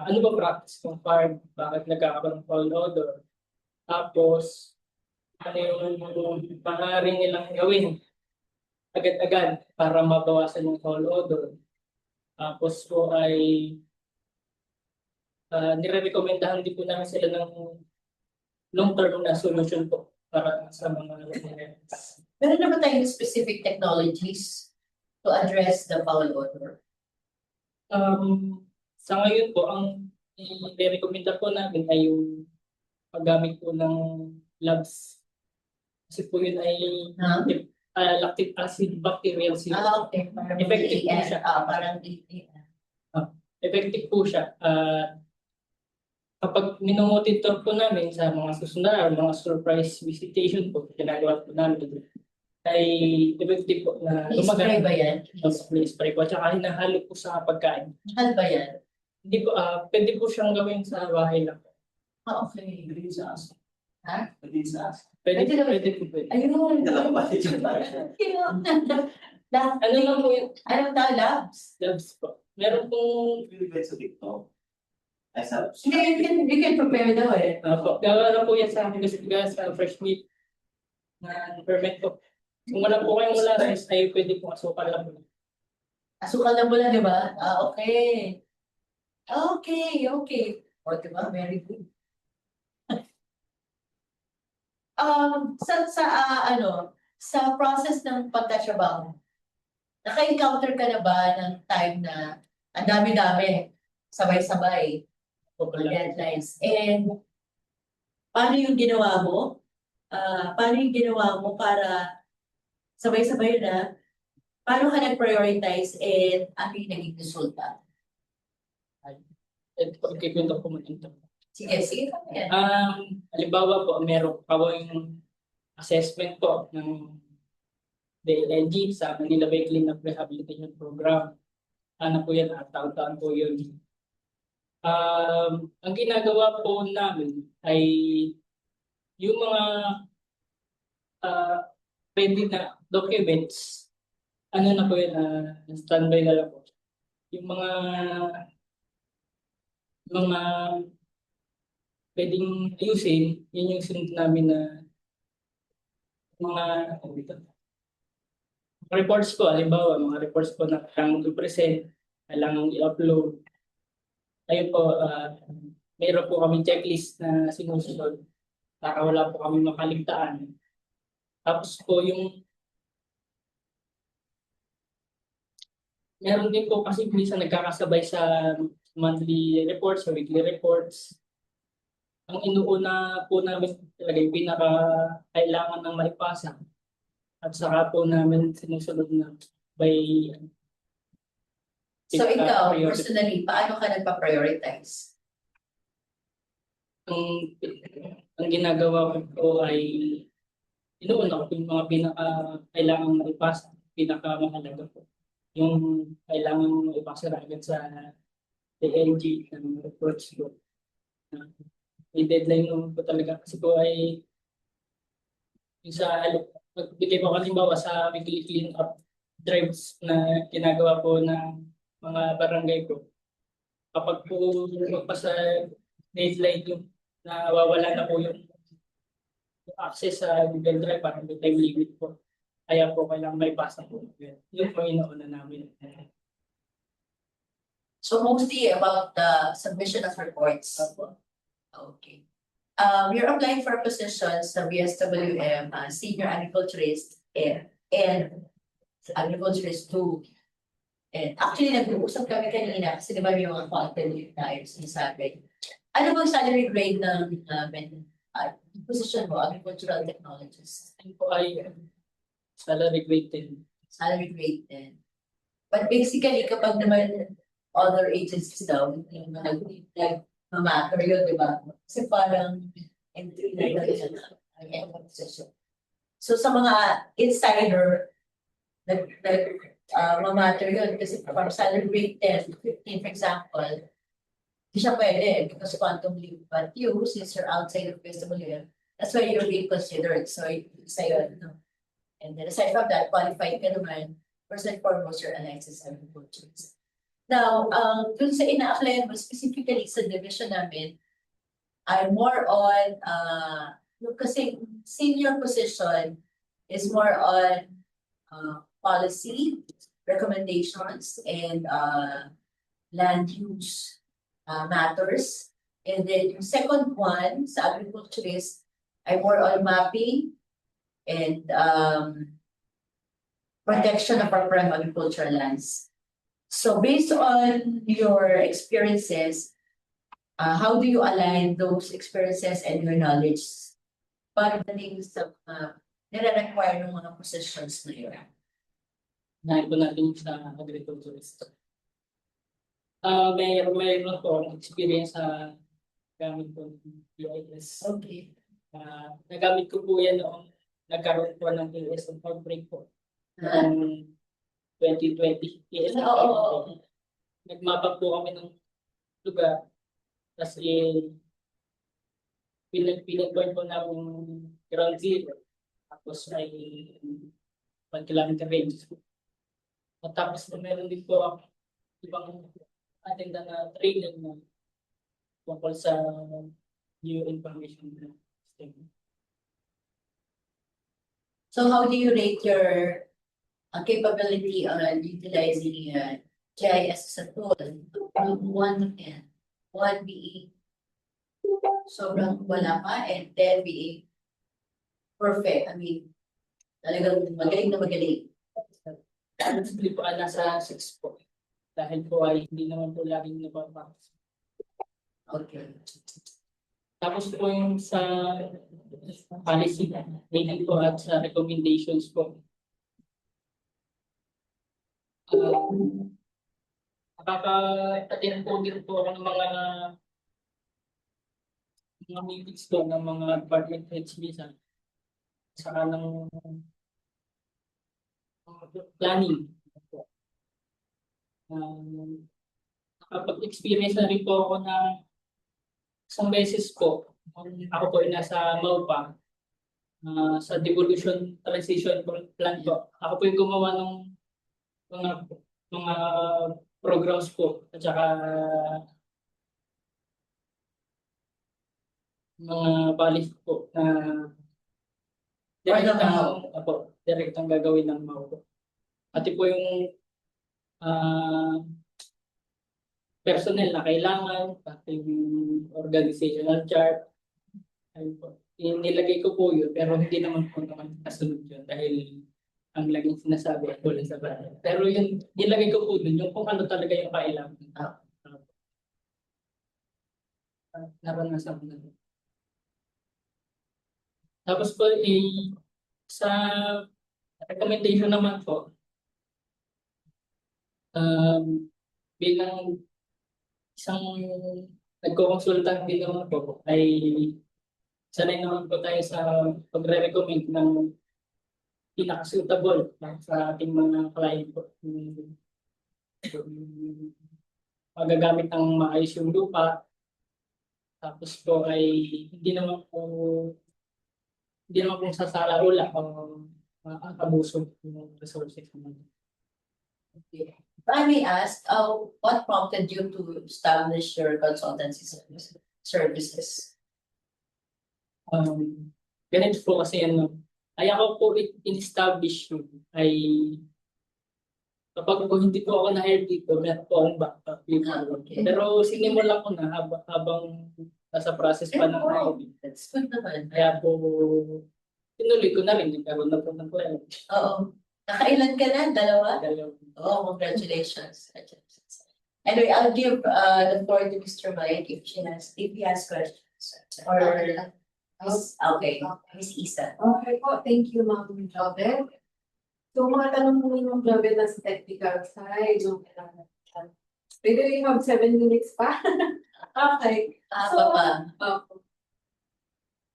Ano ba practice ng farm? Bakit nagkakaroon ng foul odor? Tapos, ano yung maaaring nilang gawin agad-agad para mabawasan yung foul odor. Tapos po ay nire-recomendahan din po namin sila ng long-term na solution po para sa mga Meron naman tayong specific technologies to address the foul odor. Sa ngayon po, ang i-recommenda po namin ay yung paggamit po ng labs. Kasi po yun ay lactic acid bacterial seal. Okay. Parang Effective po siya. Parang Effective po siya. Kapag minomonitor po namin sa mga susunod, mga surprise visitation po, ginagawa po namin ay effective po na spray ba yan? spray po. At saka hinahalo po sa pagkain. Mahal ba yan? Hindi po, pwede po siyang gawin sa bahay lang. Okay. Pwede sa aso. Ha? Pwede sa aso. Pwede Pwede po. Ayun. Dalawa ba? Ano lang po yung Anong tawag, labs? labs po? Meron pong Pwede ba sa TikTok? Ay, sa You can prepare daw eh. gawa na po yan sa akin kasi sa fresh meat na permit po. Kung wala po kayong wala sa ay pwede po asukal lang po. Asukal na mula, di ba? Okay. Okay. O, di ba? Very good. Sa process ng pagtatrabaho, naka-encounter ka na ba ng time na ang dami-dami, sabay-sabay, deadlines? And paano yung ginawa mo? Para sabay-sabay na? Paano ka nag-prioritize and ano yung naging resulta? At pagkikwento ko matinto. Sige. Yan. Halimbawa po, meron po yung assessment po ng DLG sa Manila Bay Cleanup Rehabilitation Program. Ano po yan, taon-taon po yun. Ang ginagawa po namin ay yung mga ready na documents, ano na po yan, standby na lang po. Yung mga pwedeng ayusin, yun yung sunod namin na mga reports po, halimbawa, mga reports po na kailangan i-present, kailangan i-upload. Ayun po, mayroon po kami checklist na sinusunod para wala po kami makaligtaan. Tapos po yung meron din po kasi minsan nagkakasabay sa monthly reports, sa weekly reports. Ang inuuna po namin talaga yung pinaka-kailangan ng maipasa. At saka po namin sinusunod na by So ikaw, priority. personally, paano ka nagpa-prioritize? Ang ginagawa ko ay inuuna ko yung mga pinaka-kailangan maipasa, pinaka-mahalaga po. Yung kailangan maipasa na agad sa DLG ng reports ko. May deadline naman po talaga kasi po ay yung sa magbigay po halimbawa sa weekly clean up drives na ginagawa po ng mga barangay ko. Kapag po magpasa deadline yung nawawala na po yung access sa Google Drive para may time limit po. Kaya po kailangan may pasa po. Yun po inuuna namin. So mostly about the submission of reports. Okay. You're applying for positions sa BSWM, senior agriculturist and agriculturist 2. And actually, nag-uusap kami kanina kasi di ba may mga content na yung sinasabi. Ano bang salary grade ng position mo, agricultural technologist? Yan po ay salary grade 10. Salary grade 10. But basically, kapag naman other agencies daw, yung nag-matter yun, di ba? Kasi parang entry level yun. So sa mga insider, mamatter yun kasi parang salary grade 10, 15 for example, hindi siya pwede because quantum leap. But you, since you're outside of PSWM, that's why you're being considered. So isa yun, no? And then aside from that, qualified ka naman, first and foremost, you're a licensed agriculturist. Now, dun sa ina-apply mo specifically sa division namin, I'm more on, kasi senior position is more on policy, recommendations, and land use matters. And then yung second one, sa agriculturist, I'm more on mapping and protection of our prime agricultural lands. So based on your experiences, how do you align those experiences and your knowledge pagdating sa nire-require ng mga positions na yun? Dahil po natin sa agriculturist. Mayroon po akong experience sa gamit po ng PIS. Okay. Nagamit ko po yan noong nagkaroon po ng PIS outbreak po. Noong 2020. PIS Oo. Nagmapa po kami ng lugar. Tapos pinag-point po namin ground zero. Tapos ay 1 kilometer range. At tapos meron din po ako ibang ating na training na tungkol sa new information system. So how do you rate your capability on utilizing GIS as a tool? 1 to 10. 1 being sobrang wala pa and 10 being perfect. I mean, talagang magaling na magaling. Honestly po, nasa 6 po. Dahil po ay hindi naman po laging napapakos. Okay. Tapos po yung sa policy, rating po at sa recommendations po. Nakaka-attend po din po ako ng mga meetings po ng mga department heads minsan. Saka ng planning. Nakapag-experience na rin po ako na isang beses po, ako po ay nasa MAUPA, sa devolution transition plan po. Ako po yung gumawa ng mga programs po at saka mga policy po na direktang gagawin ng MAUPA. Pati po yung personnel na kailangan, pati yung organizational chart. Ayun po. Nilagay ko po yun, pero hindi naman po naman kasunod yun dahil ang laging sinasabi ay wala sa bahay. Pero yun, nilagay ko po dun, yung kung ano talaga yung kailangan. Naranasan ko na. Tapos po, sa recommendation naman po, bilang isang nagko-consultant din naman po, ay sanay naman po tayo sa pagre-recommend ng pinaka-suitable sa ating mga client po. Magagamit ng maayos yung lupa, tapos po ay hindi naman po sasala-ula o abuso ng resources. Okay. If I may ask, what prompted you to establish your consultancy services? Ganito po kasi kaya ko po in-establish yun ay kapag po hindi po ako na-hire dito, meron po akong backup. Okay. Pero sinimulan ko na habang nasa process pa ng audit. That's good naman. Kaya po, tinuloy ko na rin, nagkaroon na po ng client. Oo. Nakailan ka na? Dalawa? Oh, congratulations. Anyway, I'll give the floor to Mr. Mike if he has questions. Or okay, Miss Isa. Okay po, thank you, Ma'am Jobet. So, mga tanong po yung Jobet na sa technical side, yung kailangan. Maybe we have 7 minutes pa. Okay. Papa.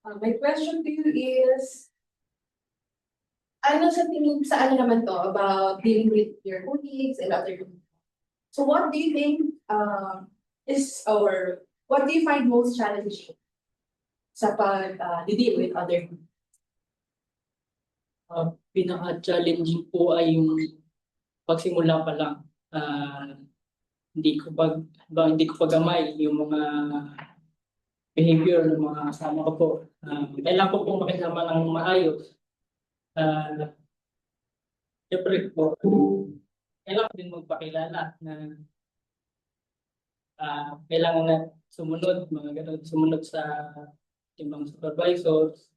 My question to you is, ano sa tingin, sa ano naman to, about dealing with your colleagues and other. So what do you think what do you find most challenging sa pag-deal with other? Pinaka-challenging po ay yung pagsimula pa lang. Hindi ko pagamay yung mga behavior ng mga kasama ko po. Kailangan ko pong makisama ng maayos. Siyempre po, kailangan din magpakilala na kailangan na sumunod, mga ganun, sumunod sa ibang supervisors.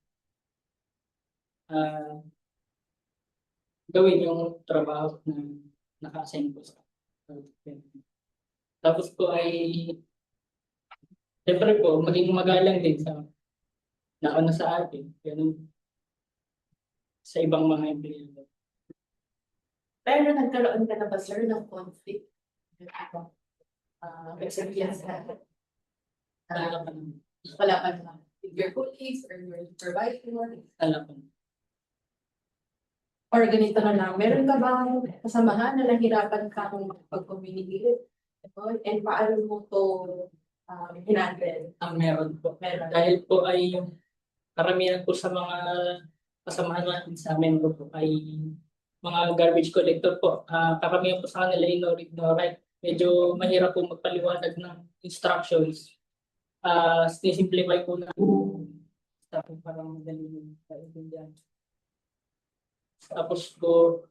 Gawin yung trabaho na naka-assign ko sa tapos po ay siyempre po, maging magalang din sa nauna sa atin. Ganun sa ibang mga empleyado. Pero nagkaroon ka na ba, sir, ng conflict? Experience na. Wala pa naman. With your colleagues or your supervisor? Alam ko. Or ganito na lang, meron ka ba kasamahan na nahirapan ka kung pag-communicate? And paano mo to hinandle? Meron po. Meron. Dahil po ay yung karamihan po sa mga kasamahan natin sa member po ay mga garbage collector po. Karamihan po sa kanila ay no read, no write. Medyo mahirap po magpaliwanag ng instructions. Simplify po na tapos parang madali yung kaintindihan. Tapos po,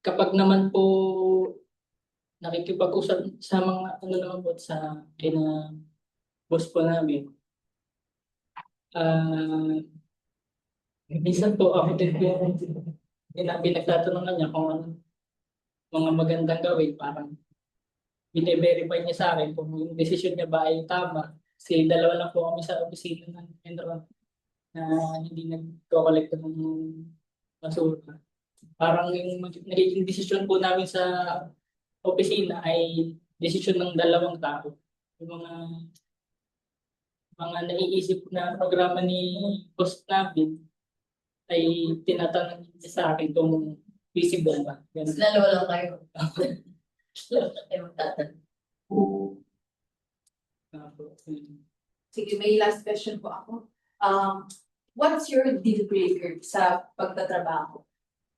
kapag naman po nakikipag-usap sa mga ano naman po sa boss po namin, minsan po ako din po pinagtatanungan niya kung ano mga magandang gawin, parang bine-verify niya sa akin kung yung decision niya ba ay tama. Kasi dalawa lang po kami sa opisina ng Enron na hindi nagko-collect ng basura. Parang yung nagiging decision po namin sa opisina ay decision ng dalawang tao. Yung mga naiisip na programa ni boss namin ay tinatanong niya sa akin kung feasible ba. Ganun. Dalawa lang kayo. Dalawa lang kayo magtatanong. Sige, may last question po ako. What's your deal breaker sa pagtatrabaho?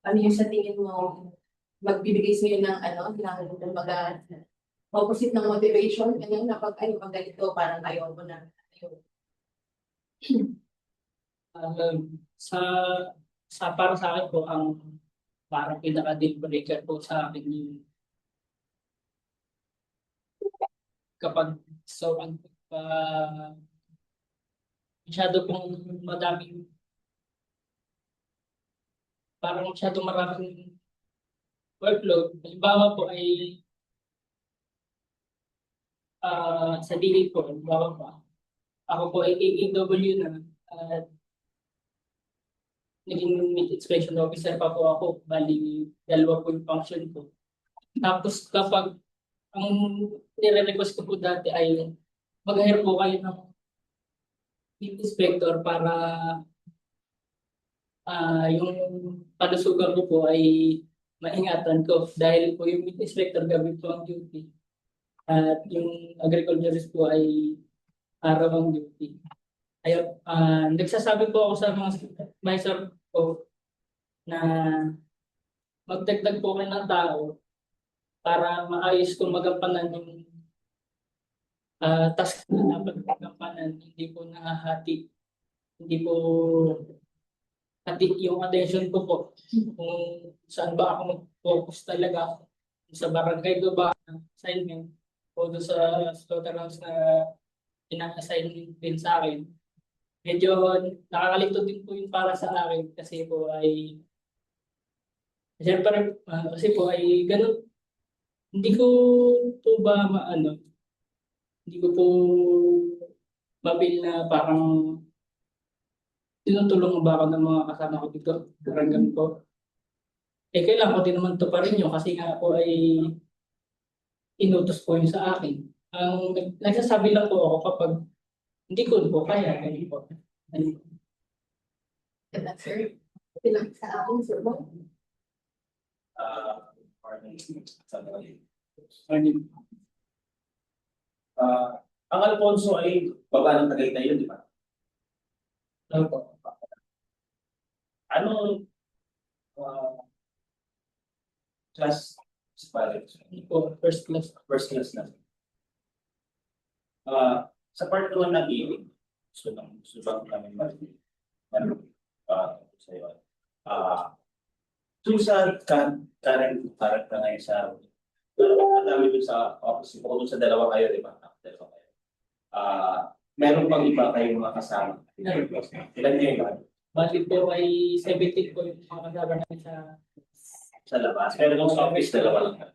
Ano yung sa tingin mo magbibigay sa'yo ng ng opposite ng motivation, ganyan na pag ganito, parang ayaw mo na. Para sa akin po, ang parang pinaka-deal breaker po sa akin yung kapag masyado pong madaming parang masyado maraming workload. Halimbawa po ay sa DA po, halimbawa po, ako po ay AEW na at naging meat inspection officer pa po ako, bali dalawa po yung function ko. Tapos kapag ang nire-request ko po dati ay mag-hire po kayo ng meat inspector para yung palusugan ko po ay maingatan ko dahil po yung meat inspector gabi po ang duty at yung agriculturist po ay araw ang duty. Ayun, nagsasabi po ako sa mga supervisor ko na magdagdag po kayo ng tao para maayos kong magampanan yung task na dapat magampanan. Hindi po nahahati. Hindi po hati yung attention ko po kung saan ba ako mag-focus talaga. Sa barangay ko ba, assignment, o doon sa slaughterhouse na ina-assign din sa akin. Medyo nakakalito din po yung para sa akin kasi po ay siyempre kasi po ay ganun. Hindi ko po ba maano, hindi ko po mapil na parang tinutulong mo ba ako ng mga kasama ko dito, parang ganun po. Eh, kailangan ko din naman to pa rin yun kasi nga po ay inutos po yun sa akin. Ang nagsasabi lang po ako kapag hindi ko po kaya, ganun po. Sir, pinag sa akin, sir, ba? Pardon. Ano, Ang Alfonso ay baba ng Tagaytay yun, di ba? ano po? Anong class college? Ano po, first class. First class na. Sa part naman ng ilig, gusto bang kami sa'yo. So sa current na ngayon sa dami dun sa office ko, dun sa dalawa kayo, di ba? Dalawa kayo. Meron pang iba kayong mga kasama. Ilan niyo yun? Bali po ay 17 po yung mga kasama namin Sa labas. Pero kung sa office, dalawa lang.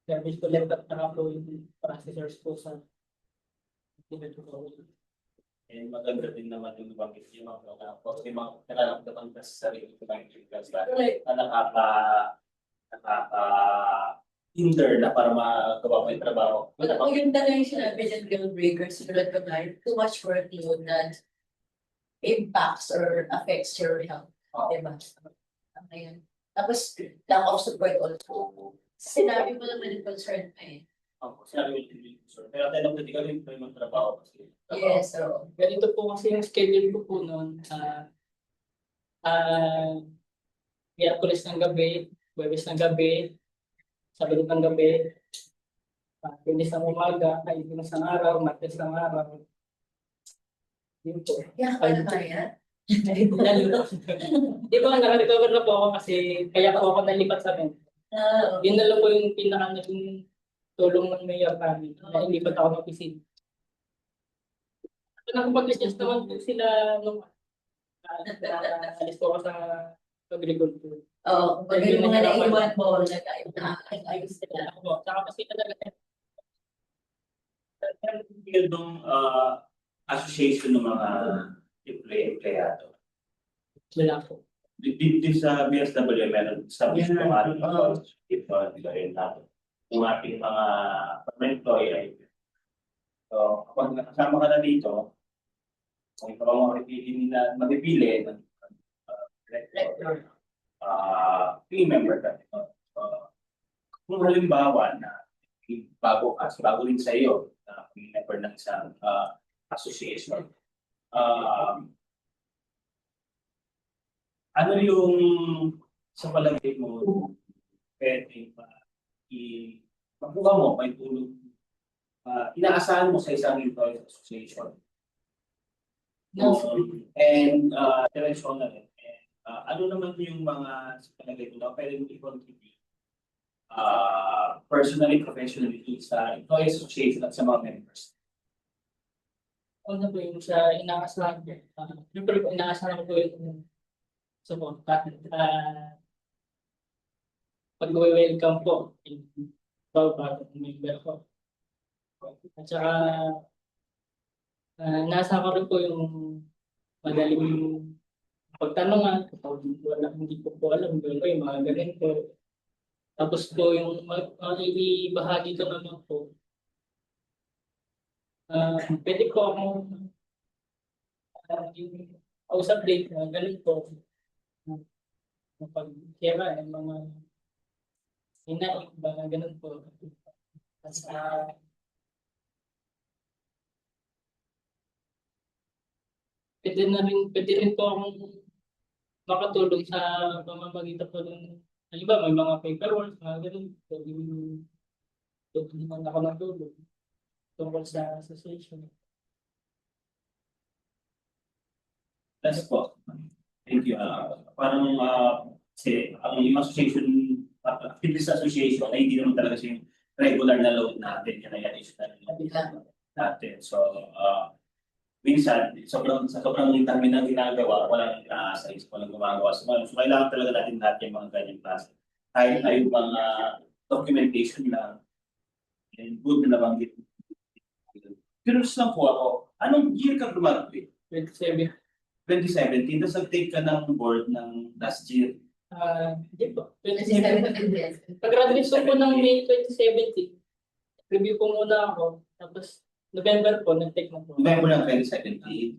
service ko laptop na po yung processors po sa And maganda din naman yung bakit yung mga kapos, yung mga nakaramdaman ka sa sarili ko ng class na nakaka-hinder na para magawa mo yung trabaho. Maganda na yung sinabi ng deal breakers, sulat ko na, too much workload that impacts or affects your health. Diba? Ngayon. Tapos, lack of support also. Sinabi mo naman yung concern mo eh. Sinabi mo yung sir. Pero at the end of the day, kami yung magtrabaho kasi. Yes, so. Ganito po kasi yung schedule ko po noon. Miyerkules ng gabi, Huwebes ng gabi, Sabado ng gabi, Lunes ng umaga, Lunes ng araw, Martes ng araw. Yun po. Kaya ka na kaya? Di ba, naka-recover na po ako kasi kaya po ako nalipat sa amin. Yun na lang po yung pinaka naging tulong ng mayor namin. Nailipat ako ng opisina. Nakapag-adjust naman po sila nung alis po ako sa agriculture. Oo, pag yung mga naiwan mo, nag-ayos sila. Ako, saka kasi talaga Yung association ng mga empleyado. wala po. Dito sa BSW, meron sa mismo ating yung ating mga employee ay so, kapag nakasama ka na dito, kung ikaw ang mapipili ng team member ka. Kung halimbawa na bago rin sa iyo na member ng isang association, ano yung sa palagay mo pwede makuha mo, may tulong inaasahan mo sa isang employees association? And direction na rin. Ano naman yung mga sa palagay mo na pwede mo i-contribute personally, professionally sa employee association at sa mga members? Ano po yung sa inaasahan ko? Siyempre po, inaasahan ko po yung support. Pag-welcome po, bagong member ko. At saka, nasa ko rin po yung madaling pagtanungan, kapag hindi ko po alam, yung mga ganito. Tapos po yung ibahagi ko naman po, pwede po akong yung usap date na ganun po. Pag-kira ng mga hinaik ba na ganun po. Tapos pwede rin po akong makatulong sa pamamagitan po ng halimbawa may mga paperwork, mga ganun. Pwede naman ako ng tulong tungkol sa association. That's po. Thank you. Parang kasi yung association, fitness association, ay hindi naman talaga siya yung regular na load natin, yan ay additional natin. So, minsan, sa sobrang dami ng ginagawa, walang inaasa, walang gumagawa sa mga. So, kailangan talaga natin lahat yung mga ganyan klase. Kahit ay yung mga documentation lang, and good na nabanggit. Curious lang po ako, anong year ka graduate? 27. 2017, tapos nag-take ka ng board ng last year. Hindi po. 2017. Pag-graduate ko po ng May 2017. Review po muna ako. Tapos November po, nag-take na po. November ng 2017.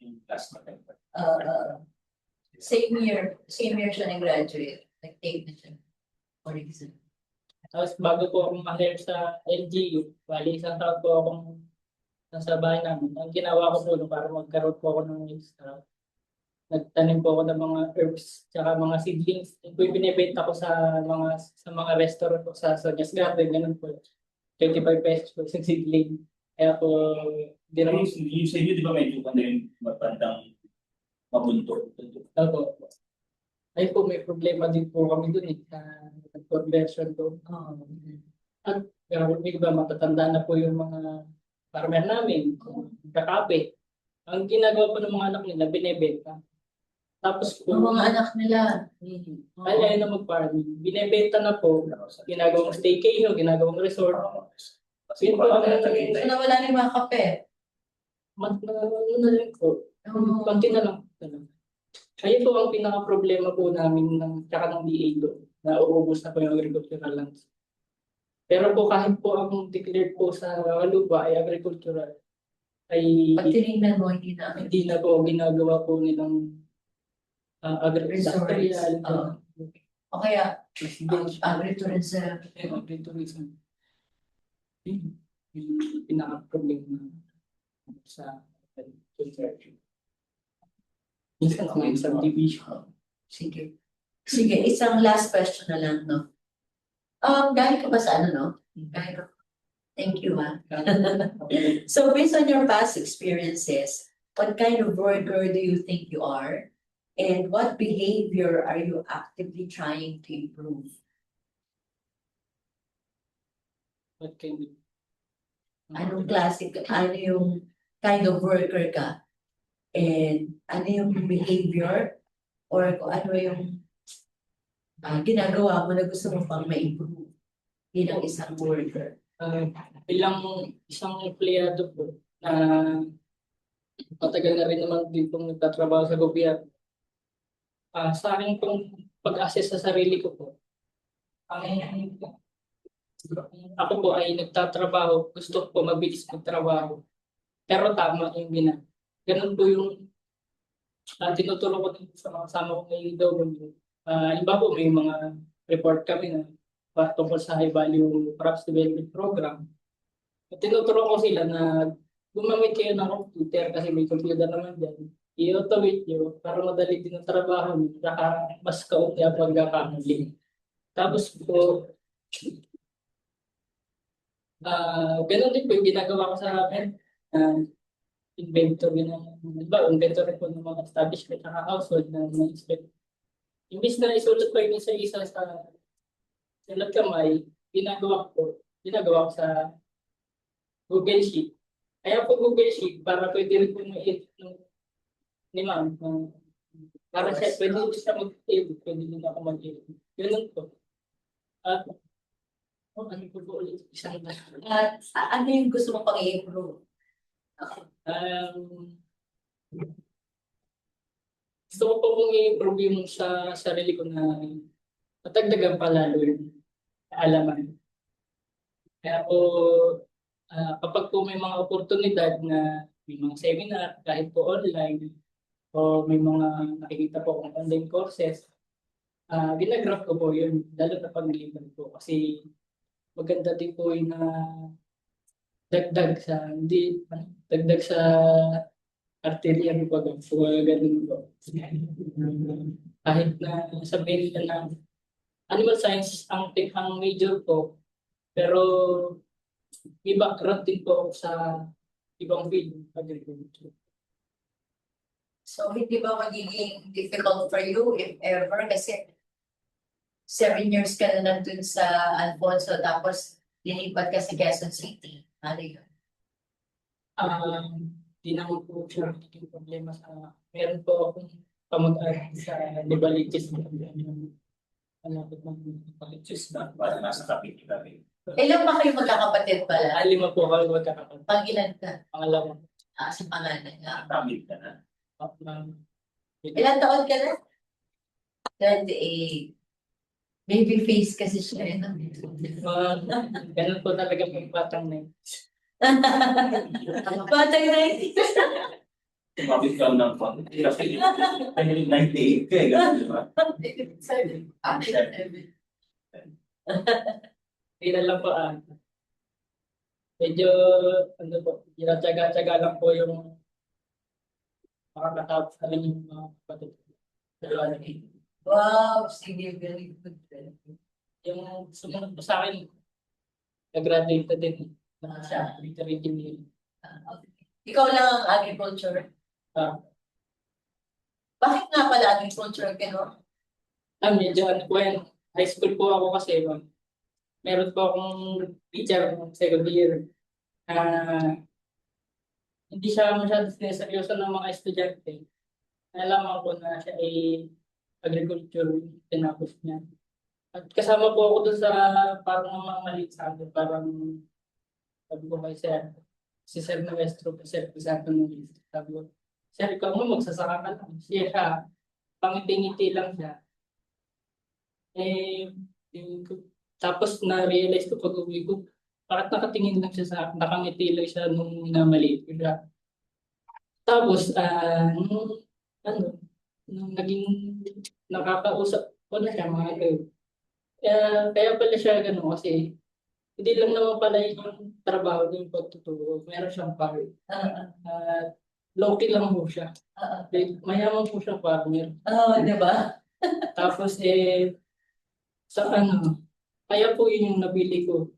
Yung last November. Same year siya nag-graduate. Nag-take na siya. For example. Tapos bago po akong ma-hire sa LGU, bali isang taon po akong nasa bahay namin. Ang ginawa ko po para magkaroon po ako ng extra. Nagtanim po ako ng mga herbs tsaka mga seedlings. Yung po yung binibenta ko sa mga restaurant po sa Sonia's Garden, ganun po. 25 pesos po sa seedling. Kaya po, hindi naman Yung sa inyo, di ba medyo kanda yung matandang mabunto? ako. Ay po, may problema din po kami dun sa conversion doon. Pero hindi ba matatanda na po yung mga farmer namin, kakape. Ang ginagawa po ng mga anak nila, binebenta. Tapos po, Yung mga anak nila. ayaw na mag-farming. Binebenta na po, ginagawang staycation, ginagawang resort. Yun po ang So nawala na yung mga kape. ano na rin po. Konti na lang. Ayun po ang pinaka-problema po namin tsaka ng DA doon. Nauubos na po yung agricultural lands. Pero po kahit po ang declared po sa lupa ay agricultural, ay Pag tinignan mo, hindi na. hindi na po ginagawa po nilang agri-industrial. O kaya, Residential. agritourism. Agritourism. Yun yung pinaka-problema sa agriculture. Minsan may subdivision. Sige. Sige, isang last question na lang, no? Galing ka ba sa ano, no? Galing ka. Thank you, ha? So, based on your past experiences, what kind of worker do you think you are? And what behavior are you actively trying to improve? What can we? Anong classic, ano yung kind of worker ka? And ano yung behavior? Or kung ano yung ginagawa mo na gusto mo pang ma-improve bilang isang worker? Bilang isang empleyado po na matagal na rin naman din pong nagtatrabaho sa gobyerno. Sa akin pong pag-assess sa sarili ko po, ako po ay nagtatrabaho, gusto ko mabilis magtrabaho. Pero tama yung ginagawa. Ganun po yung tinuturo ko din sa mga kasama ko ngayon daw. Halimbawa po may mga report kami na tungkol sa high value crops development program. Tinuturo ko sila na gumamit kayo ng computer kasi may computer naman dyan. I-automate nyo para madali din ang trabaho nyo. Saka mas kaunti ang pagkakamali. Tapos po, ganun din po yung ginagawa ko sa akin. Inventory inventory po ng mga establishment at household na mga inspect. Imbis na isulat ko yung isa-isa sa sulat kamay, ginagawa ko sa Google Sheet. Kaya po Google Sheet, para pwede rin po ni ma'am, para siya, pwede siya mag-edit, pwede din ako mag-edit. Ganun po. Ano po po ulit? Isang Ano yung gusto mo pang i-improve? Gusto ko po kong i-improve yung sa sarili ko na matagdagan pa lalo yung kaalaman. Kaya po, kapag po may mga oportunidad na may mga seminar, kahit po online, o may mga nakikita po kong online courses, ginagraph ko po yun, lalo na pag-liban po. Kasi maganda din po yung dagdag sa arteriya ng pag ganun po. Kahit na sabihin nila na animal science ang major ko, pero may background din po ako sa ibang field, agriculture. So, hindi ba magiging difficult for you if ever? Kasi 7 years ka na nandun sa Alfonso tapos linipat ka sa Quezon City. Ano yun? Di naman po siya naging problema sa, meron po akong kamag-aral sa Libaliches. Malapit ng Libaliches na. Basta nasa kapit kami. Ilan ba kayo magkakapatid pala? Lima po kami magkakapatid. Pag-ilan ka? Pangalawa. Sa pangalan nga. Kapit ka na. Ilan taon ka na? 28. Baby face kasi siya. Eh, no? Ganun po talaga yung batang na yun. Batang na yun. Kapit ka ng phone. Kasi 98 ka eh. Ganun, di ba? Ilan lang po medyo ano po, ginatsaga-tsaga lang po yung makakatapos namin yung mga kapatid. Wow, sige, very good. Very good. Yung sumunod po sa akin, nag-graduate na din sa computer engineering. Okay. Ikaw lang ang agriculture. Ah. Bakit nga pala agriculture ka, no? Medyo ano po yan, high school po ako kasi meron po akong teacher ng second year. Hindi siya masyadong sineseryoso ng mga estudyante. Nalaman ko na siya ay agriculture tinapos niya. At kasama po ako doon sa parang mga maliit sa akin. Parang sabi ko kay Sir, si Sir Nuestro, Sir Pisato nung sabi ko, Sir, ikaw mo magsasaka ka lang. Siya, pangiti-ngiti lang siya. Tapos na-realize ko pag-uwi ko, bakit nakatingin lang siya sa akin, nakangiti lang siya nung maliit ko siya. Tapos, nung naging nakakausap ko na siya mga girl. Kaya pala siya gano'n kasi hindi lang naman pala yung trabaho yung pagtuturo. Meron siyang part. Low-key lang po siya. Mayaman po siyang partner. Di ba? Tapos sa kaya po yun yung nabili ko.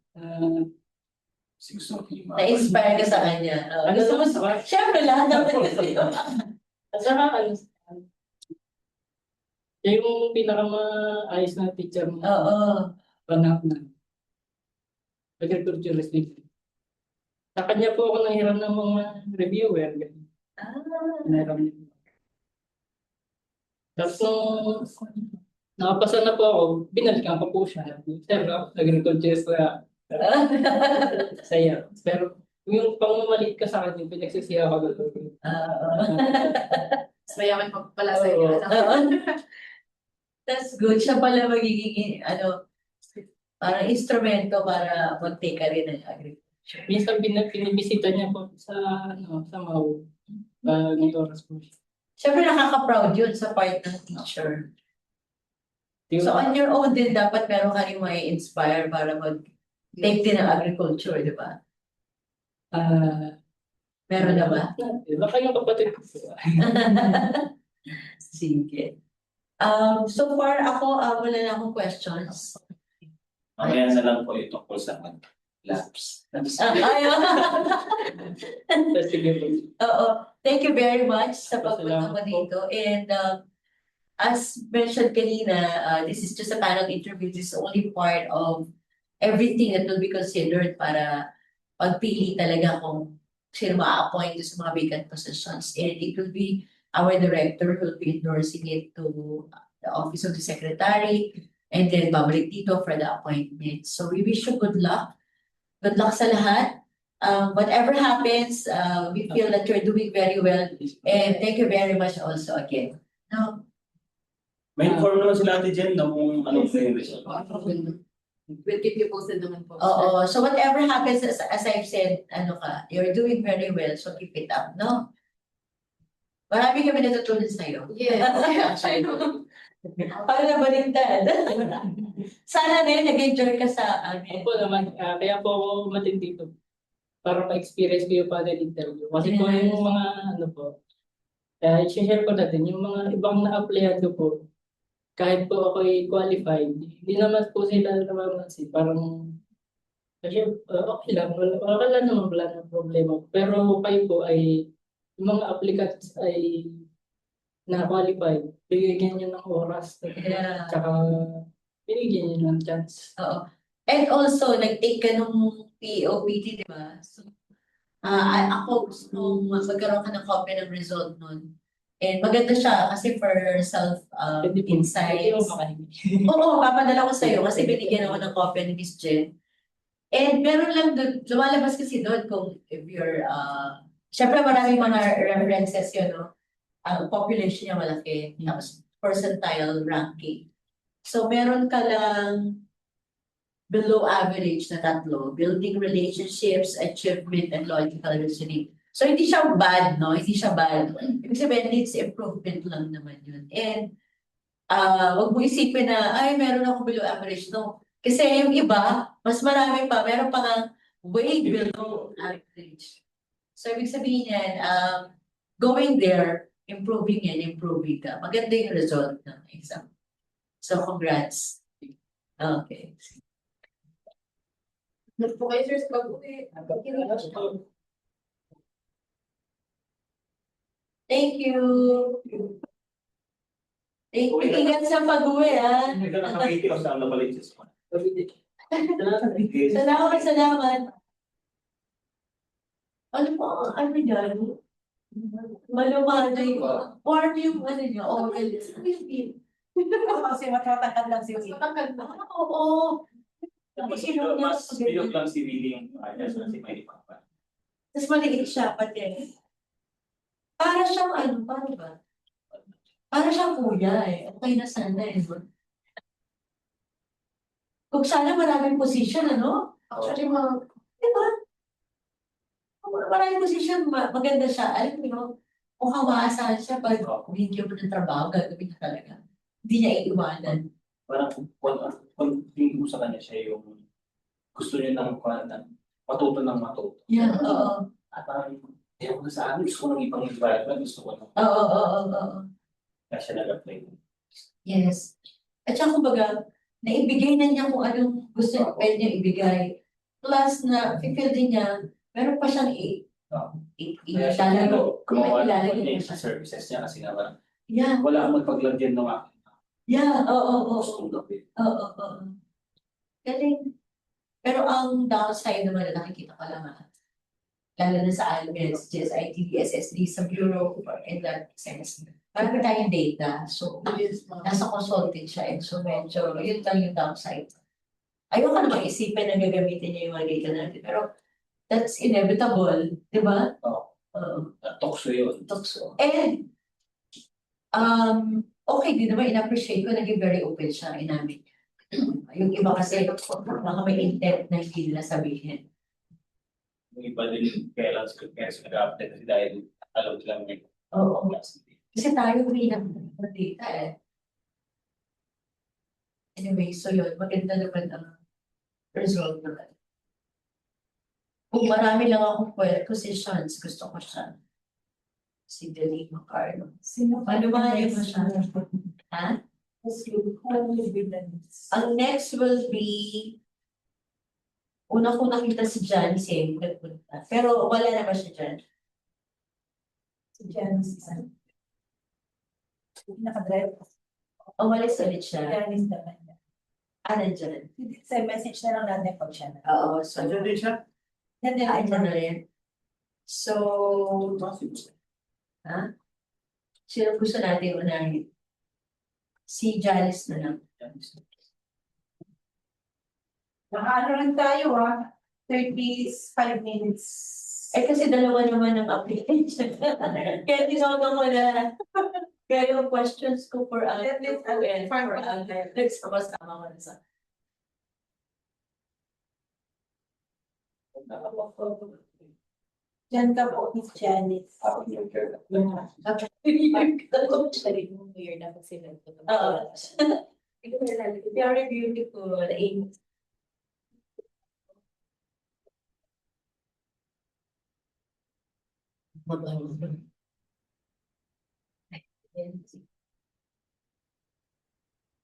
Na-inspire ka sa kanya. Gusto mo, syempre lahat naman kasi. At saka siya yung pinakamaayos na teacher mo. Panahon na. Agriculturist din. Sa kanya po ako nanghiram ng mga reviewer. Nanghiram niya. Tapos nung nakapasa na po ako, binalikan ko po siya. Sir, agriculturist na saya. Pero yung pangmamalit ka sa akin, pinagsisiya ko. Mayaman pa pala sa iyo. That's good. Siya pala magiging, parang instrumento para mag-take ka rin ng agriculture. Minsan pinibisita niya po sa Mau. May oras po siya. Siyempre nakaka-proud yun sa part ng teacher. So on your own din, dapat meron ka rin may inspire para mag-take din ng agriculture, di ba? Meron na ba? Baka yung kapatid ko. Sige. So far, ako, wala na akong questions. Mamaya na lang po yung tungkol sa labs. Sige po. Oo. Thank you very much sa pagpunta mo dito. And as mentioned kanina, this is just a panel interview. This is only part of everything that will be considered para pagpili talaga kung sino ma-appoint sa mga vacant positions. And it will be our director who will be endorsing it to the office of the secretary and then babalik dito for the appointment. So we wish you good luck. Good luck sa lahat. Whatever happens, we feel that you're doing very well. And thank you very much also again. No? May inform naman sila Ate Jen na kung anong yung result. We'll keep you posted naman po. Oo. So whatever happens, as I've said, you're doing very well. So keep it up, no? Marami kami natutunan sa'yo. Yes. Paano na balintad? Sana rin nag-enjoy ka sa amin. Opo naman, kaya po ako umatin dito. Para ma-experience ko yung panel interview. Kasi po yung mga i-share ko natin, yung mga ibang na-applyan ko po, kahit po ako'y qualified, hindi naman po sila namamansin. Parang, kasi okay lang, wala naman ng problema. Pero kayo po ay, yung mga applicants ay na-qualified, bigyan nyo ng oras. Yeah. Tsaka, binigyan nyo ng chance. Oo. And also, nag-take ka nung POPT, di ba? So, Ako gusto kong magkaroon ka ng copy ng result nun. And maganda siya kasi for self Pwede mo insights. makahingi. Oo, papadala ko sa'yo kasi binigyan ako ng copy ni Miss Jen. And meron lang doon, lumalabas kasi doon kung if you're, syempre maraming mga references yun, no? Ang population niya malaki, tapos percentile ranking. So meron ka lang below average na tatlo, building relationships, achievement, and logical reasoning. So hindi siya bad, no? Hindi siya bad. Ibig sabihin, needs improvement lang naman yun. And wag mo isipin na, ay, meron ako below average. No. Kasi yung iba, mas marami pa, meron pa nga way below average. So ibig sabihin yan, going there, improving ka. Maganda yung result ng exam. So congrats. Okay. Good po kayo, sir, sa pag-uwi. Thank you. Thank you. Ingat sa pag-uwi, ha? Hindi ka nakakiti o saan nabalik sa school. Salamat. Ano po, ano dyan? Malumado yung, warm yung ano niya, oral. Kasi matatakan lang si Wiki. Oo. Tapos yun Mas bilog lang si Willie yung sa si May Papa. Tapos maliit siya pati. Para siyang ano, paano ba? Para siyang kuya eh. Okay na sana eh. Kung sana maraming position, ano? Actually, mga Diba? Maraming position, maganda siya. Alam mo, kung hawaasan siya, pag bigyan mo ng trabaho, gagawin na talaga. Hindi niya iiwanan. Parang kung tingin ko sa kanya siya yung gusto niya ng matuto ng matuto. Yeah, oo. At parang, ayaw ko na sa amin, gusto ko ng ibang environment, gusto ko ng Oo. kaya siya nag-apply. Yes. At saka kumbaga, naibigay na niya kung anong gusto niya, pwede niya ibigay. Plus na, feel din niya, meron pa siyang Kaya siya gumawa ilalagay ng mo sa siya. services niya kasi nga parang Yeah, wala akong magpaglagyan ng akin. yeah, oo. Gusto ko gawin. Oo. Galing. Pero ang downside naman na nakikita ko lang lalo na sa ALMEDS, GSIT, SSD, sa Bureau for in that sense. Marami tayong data. So, nasa consulting siya. And so, medyo, yun lang yung downside. Ayoko naman isipin na gagamitin niya yung mga data natin. Pero, that's inevitable. Di ba? Oo. Tokso yun. Tukso. And, okay din naman, in-appreciate ko, naging very open siya, inamin. Yung iba kasi, baka may intent na hindi nila sabihin. Yung iba din kailan sa nag-update kasi dahil alam nila may Oo. Kasi tayo may ng data eh. Anyway, so yun, maganda naman ang result naman. Kung marami lang akong positions, gusto ko siya. Si Denis Macarno. Ano ba yung siya? Ha? Ang next will be, una ko nakita si Janice nagpunta. Pero wala na ba siya dyan? Si Janice isa. Nakadrive. Umalis ulit siya. Janice naman niya. Nandyan. Sa message na lang natin pag siya na. Oo, so. Nandiyan din siya. Andyan na rin. So, ha? Sino gusto natin unahin? Si Janice na lang. Nakaano lang tayo 35 minutes. Eh kasi dalawa naman ang application. Kaya tinawagan ko na. Kaya yung questions ko for At least, and for for athletics, sama ko na sa. Diyan ka po, Miss Janice. weird na kasi Oo. Very beautiful.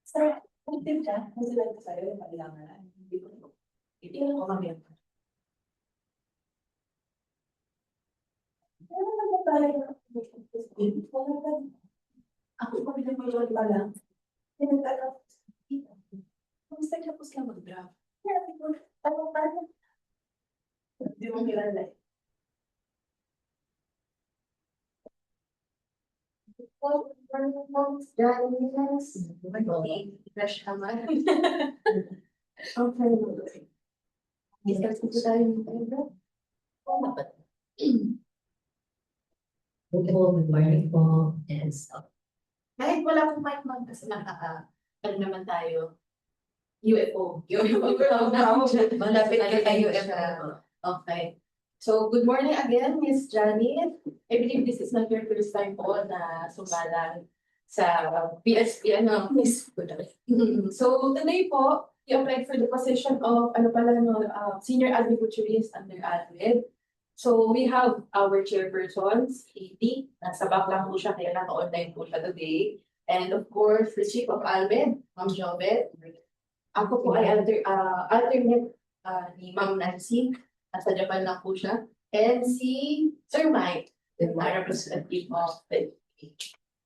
Sir, active ka? Kasi lang ko sa'yo yung kailangan. Hindi ko kami. Ako pa pinag-ulan pa lang. Pinag-alap. Kamusta tapos ka mag-draft? Hindi mo kilala eh. Fresh naman. Okay. Discuss ko tayo ng tayo. Good morning po. Yes. Kahit wala pong mic man kasi ano naman tayo, UFO. Malapit ka kay UFO. Okay. So, good morning again, Miss Janet. I believe this is not your first time po na sumalang sa PSP, Miss. So, today po, you applied for the position of, Senior Agriculturist under ADWED. So, we have our chairperson, si Katie. Nasa back lang po siya, kaya naka-online po siya today. And of course, the Chief of ALMED, Ma'am Jovet. Ako po ay alternate ni Ma'am Nancy. Nasa Japan lang po siya. And si Sir Mike, the representative of the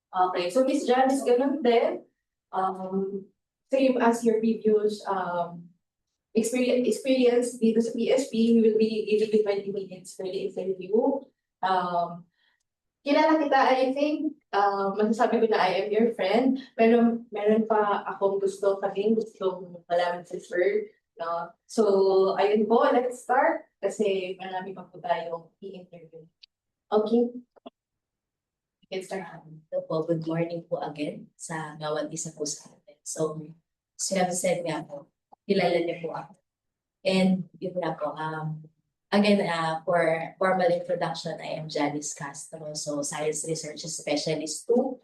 Okay, so Miss Janice, ganun din. Same as your previous experience dito sa PSP, we will be giving you 20 minutes for the interview. Kilala kita, I think, masasabi ko na I am your friend, pero meron pa akong gustong malaman si Sir. No? So, ayun po, let's start kasi marami pa po tayong i-interview. Okay? You can start. Hello po, good morning po again sa bawat isa po sa atin. So, as you have said nga po, kilala niyo po ako. And yun nga po, again, for formal introduction, I am Janice Castro, so Science Research Specialist 2.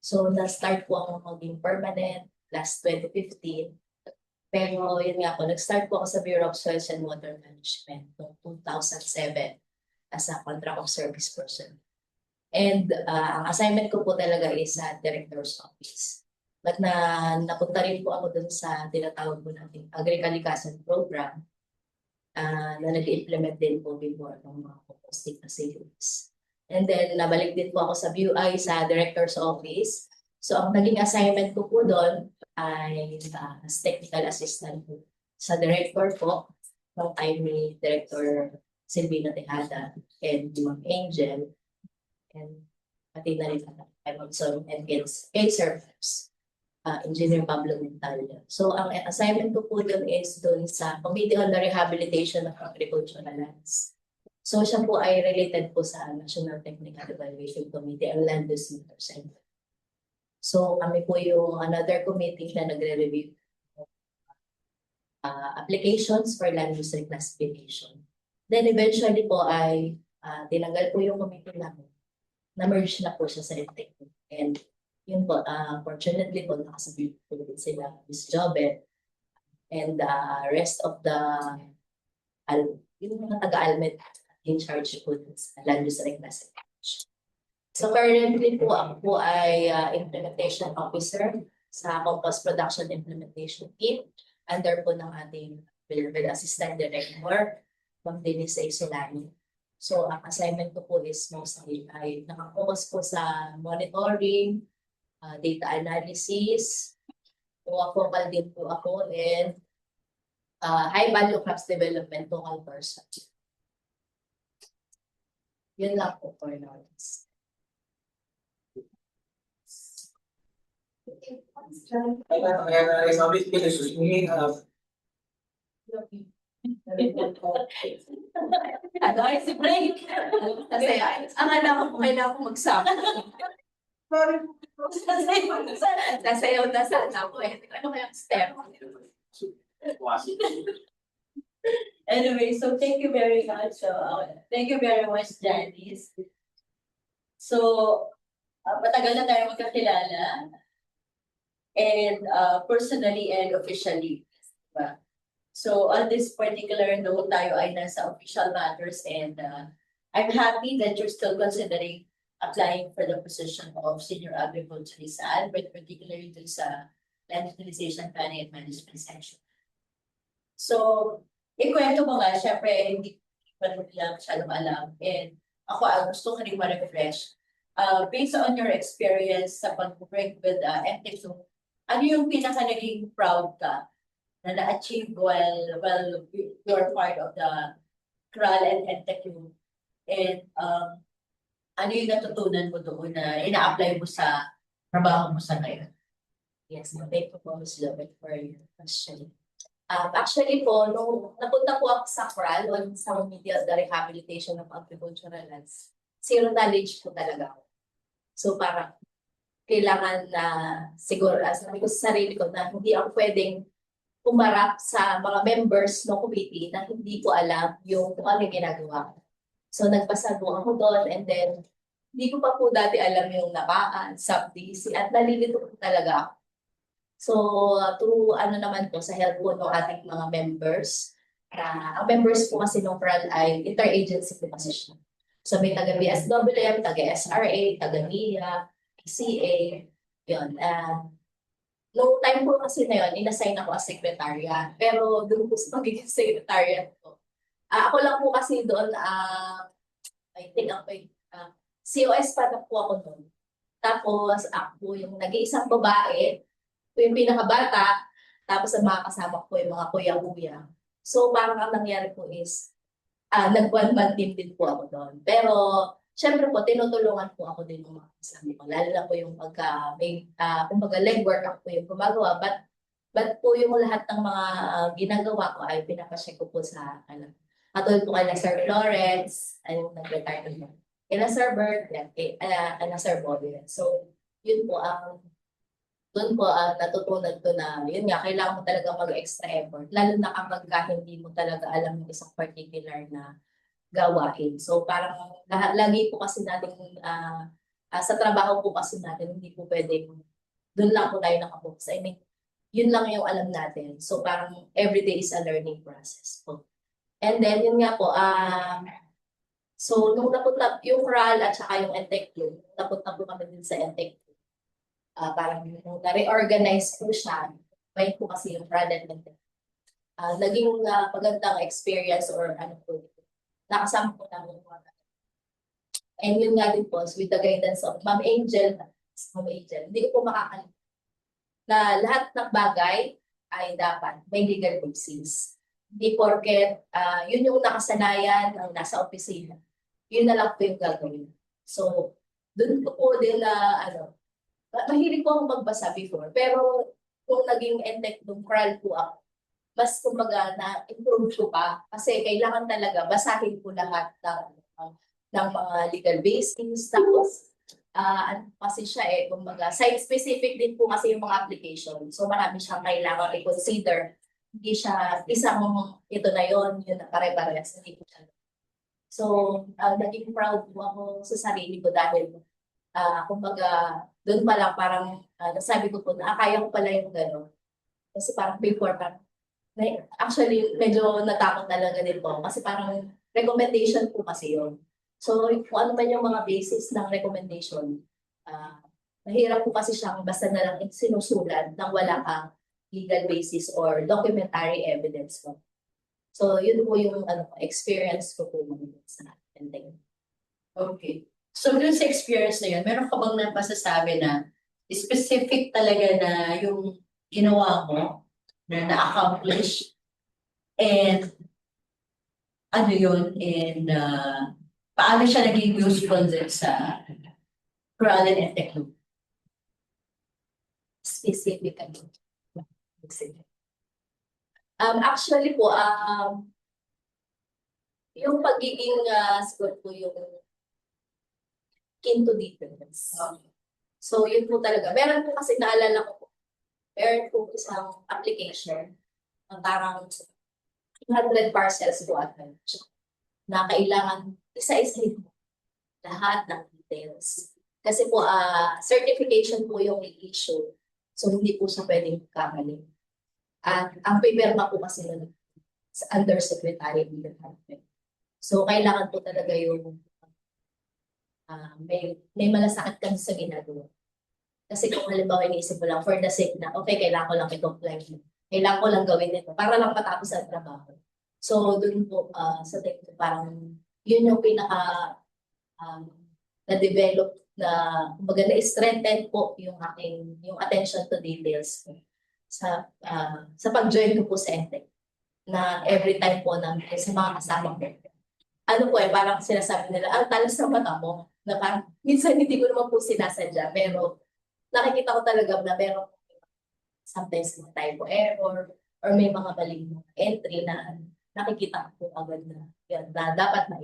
So, na-start po ako maging permanent last 2015. Pero yun nga po, nag-start po ako sa Bureau of Soils and Water Management noong 2007 as a contract of service person. And ang assignment ko po talaga is sa Director's Office. But napunta rin po ako dun sa tinatawag po natin Agrikalikasan Program na nag-implement din po before ng mga composting facilities. And then nabalik din po ako sa BUI sa Director's Office. So ang naging assignment ko po doon ay as technical assistant po sa director po noong time ni Director Silvino Tejada and Ma'am Angel. And pati na rin I'm also and Sir Engineer Pablo Montalio. So ang assignment ko po doon is doon sa Committee on the Rehabilitation of Agricultural Lands. So siya po ay related po sa National Technical Evaluation Committee and Land Use Matters Center. So kami po yung another committee na nagre-review applications for land use reclassification. Then eventually po ay tinanggal po yung committee namin. Na-merge na po siya sa EdTech. And yun po, fortunately po nakasabi po din sila Ms. Jobet and the rest of the yung mga taga-ALMED in charge po sa land use reclassification. So currently po ako po ay implementation officer sa Compost Production Implementation Team under po ng ating Beloved Assistant Director, Ma'am Denise Solani. So ang assignment ko po is mostly ay nakapokus po sa monitoring, data analysis, focal din po ako, and high value crops development focal person. Yun lang po for now. Ano ay si break? Kasi ang alam ko kailangan ko magsama. Nasayaw na sana ako eh. Ano kayang step? Anyway, so thank you very much. Thank you very much, Janice. So, matagal na tayo magkakilala. And personally and officially. Diba? So on this particular note, tayo ay nasa official matters and I'm happy that you're still considering applying for the position of Senior Agriculturist but particularly dun sa Land Utilization Planning and Management section. So, ikwento mo nga, syempre, hindi pa lang masyadong alam. And ako, gusto ko rin ma-refresh. Based on your experience sa pag-break with MTech, ano yung pinaka naging proud ka na na-achieve while you're part of the CRAL and EdTech? And Ano yung natutunan mo doon na ina-apply mo sa trabaho mo sa ngayon? Yes, thank you po, Ms. Lovett, for your question. Actually po, nung napunta po ako sa CRAL, o sa Committee of the Rehabilitation of Agricultural Lands, zero knowledge po talaga ako. So parang kailangan na siguro, sabi ko sa sarili ko na hindi ako pwedeng umarap sa mga members ng committee na hindi ko alam yung kung ano yung ginagawa ko. So nagpasago ako doon and then hindi ko pa po dati alam yung nakaan, sub-DC at nalilito po talaga ako. So through ano naman po sa help po ng ating mga members, ang members po kasi ng CRAL ay interagency po kasi siya. So may taga-BSWM, taga-SRA, taga-NIA, PCA, yun. Noong time po kasi na yun, inassign ako as secretariat. Pero doon po sa pagiging secretariat ko, ako lang po kasi doon, I think ako, COS pa na po ako doon. Tapos ako po yung nag-iisang babae, po yung pinakabata, tapos ang mga kasama ko yung mga kuya-kuya. So parang ang nangyari po is, nag-one-man team din po ako doon. Pero syempre po, tinutulungan po ako din ng mga kasama ko. Lalo na po yung kumbaga legwork ako po yung gumagawa. But po yung lahat ng mga ginagawa ko ay pinapacheck ko po sa, katulad po kay Sir Florence, yung nag-retire na kina Sir Bert, kina Sir Bobby. So, yun po doon po natutunan ko na yun nga, kailangan mo talaga mag-extra effort. Lalo na kapag hindi mo talaga alam yung isang particular na gawain. So parang lagi po kasi natin, sa trabaho po kasi natin, hindi po pwedeng doon lang po tayo nakapokus. I mean, yun lang yung alam natin. So parang everyday is a learning process po. And then yun nga po, so nung napunta yung RAL at saka yung EdTech Club, napunta po kami din sa EdTech Club. Parang nung na-reorganize po siya, may po kasi yung RAL and EdTech. Naging magandang experience or ano po, nakasama po namin yung mga. And yun nga din po, with the guidance of Ma'am Angel, hindi ko po makakalimutan na lahat ng bagay ay dapat may legal basis. Hindi porket yun yung nakasanayan ng nasa opisina, yun na lang po yung gagawin. So, dun po din na, mahilig po akong magbasa before, pero kung naging EdTech nung CRAL po ako, mas kumbaga na-improve ko pa kasi kailangan talaga basahin ko lahat ng mga legal basis. Tapos, kasi siya kumbaga, site-specific din po kasi yung mga application. So, marami siyang kailangan i-consider. Hindi siya isang ito na yun na pare-parehas. Hindi po siya. So, naging proud po ako sa sarili ko dahil, kumbaga, doon pa lang parang nasabi ko po na kaya ko pala yung gano'n. Kasi parang before, actually, medyo natakot talaga din po kasi parang recommendation po kasi yun. So, kung ano man yung mga basis ng recommendation, mahirap po kasi siyang basta na lang sinusulat nang wala kang legal basis or documentary evidence po. So, yun po yung experience ko po sa EdTech. Okay. So, dun sa experience na yun, meron ka bang napasasabi na specific talaga na yung ginawa mo na na-accomplish and ano yun and paano siya naging useful din sa CRAL and EdTech Club? Specific actually po, yung pagiging siguro po yung into details. So, yun po talaga. Meron po kasi naalala ko po, meron po isang application na parang 200 parcels po na kailangan isa-isahin po lahat ng details. Kasi po, certification po yung i-issue. So, hindi po siya pwedeng kamali. At ang paperma po kasi na undersecretary of the department. So, kailangan po talaga yung may malasakit kami sa ginagawa. Kasi kung halimbawa iniisip mo lang for the sake na, okay, kailangan ko lang i-comply. Kailangan ko lang gawin ito para lang matapos ang trabaho. So, dun po sa technique, parang yun yung pinaka na-develop na, kumbaga na-strengthen po yung attention to details po sa pag-join ko po sa EdTech. Na every time po sa mga kasama ko. Parang sinasabi nila, talas na mata mo. Na parang, minsan hindi ko naman po sinasadya, pero nakikita ko talaga na meron sometimes may typo error or may mga maling entry na nakikita ko po agad na yan, na dapat na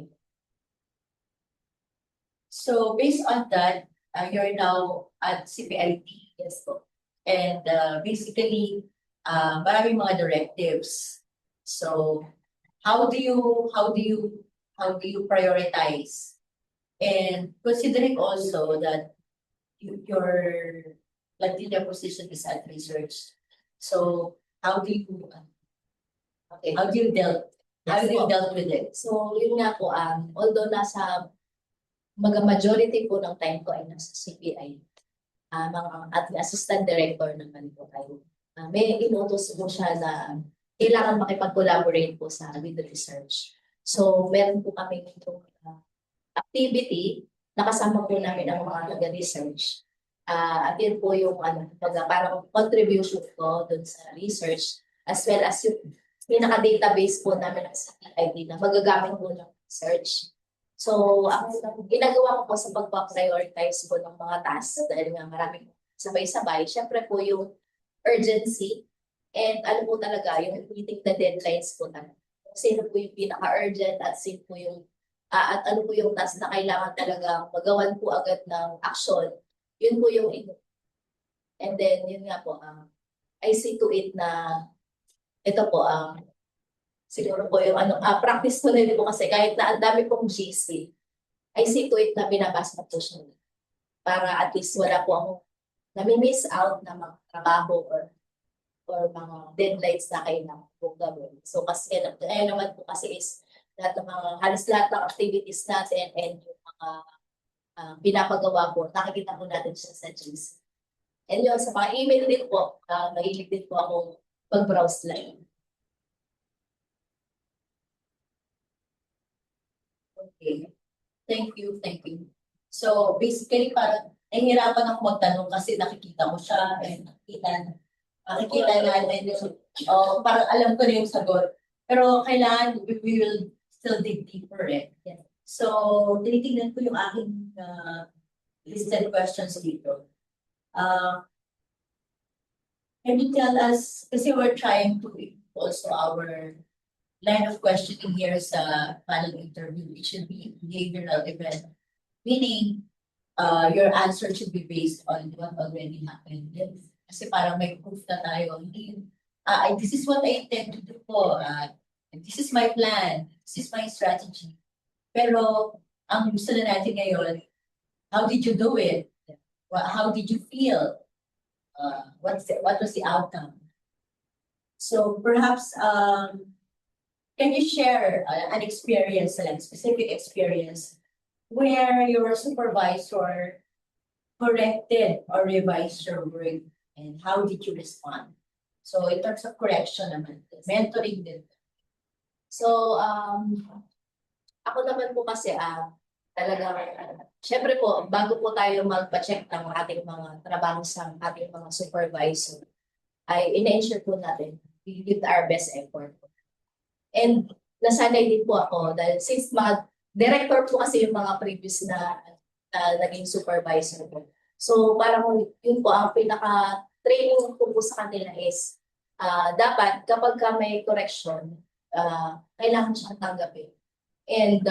So based on that, you're now at CPIT. yes po. And basically, maraming mga directives. So how do you prioritize? And considering also that your Latina position is at research. So how do you Okay. how do you dealt with it? So, yun nga po, although majority po ng time ko ay nasa CPI, at assistant director naman po tayo. May inutos po siya na kailangan makipag-collaborate po with the research. So, meron po kami itong activity, nakasama po namin ang mga taga-research. At yun po yung parang contribution ko dun sa research, as well as yung pinaka-database po namin sa CPIT na magagamit po ng research. So, ang ginagawa ko po sa pagpa-prioritize po ng mga tasks, dahil nga maraming sabay-sabay, syempre po yung urgency and ano po talaga, yung meeting the deadlines po talaga. Sino po yung pinaka-urgent at sino po yung at ano po yung task na kailangan talaga magawan po agad ng action. Yun po yung and then yun nga po, I see to it na ito po, siguro po yung practice ko na rin po kasi kahit na ang dami pong GC, I see to it na binabasa po siya. Para at least wala po akong nami-miss out na mga trabaho or mga deadlines na kailangan po gawin. So kasi kaya naman po kasi is halos lahat ng activities natin and yung mga pinapagawa po, nakikita po natin siya sa GC. And yun, sa mga email din po, mahilig din po akong pag-browse lang. Okay. Thank you. So basically parang nahihirapan ako magtanong kasi nakikita ko siya and nakikita natin yung parang alam ko na yung sagot. Pero kailangan we will still dig deeper Yeah. So tinitingnan ko yung aking listed questions dito. Can you tell us, kasi we're trying to also our line of questioning here sa panel interview, it should be behavioral event. Meaning, your answer should be based on what already happened. Kasi parang may proof na tayo. This is what I intend to do po. This is my plan. This is my strategy. Pero, ang gusto na natin ngayon, how did you do it? How did you feel? What was the outcome? So perhaps, can you share an experience, a specific experience, where your supervisor corrected or revised your work, and how did you respond? So in terms of correction naman, mentoring din. So, ako naman po kasi, talagang, syempre po, bago po tayo magpa-check ng ating mga trabaho sa ating mga supervisor, ay ina-ensure po natin, we give our best effort. And nasanay din po ako dahil since mga director po kasi yung mga previous na naging supervisor po. So parang yun po ang pinaka-training ko po sa kanila is dapat kapag ka may correction, kailangan siyang tanggapin. And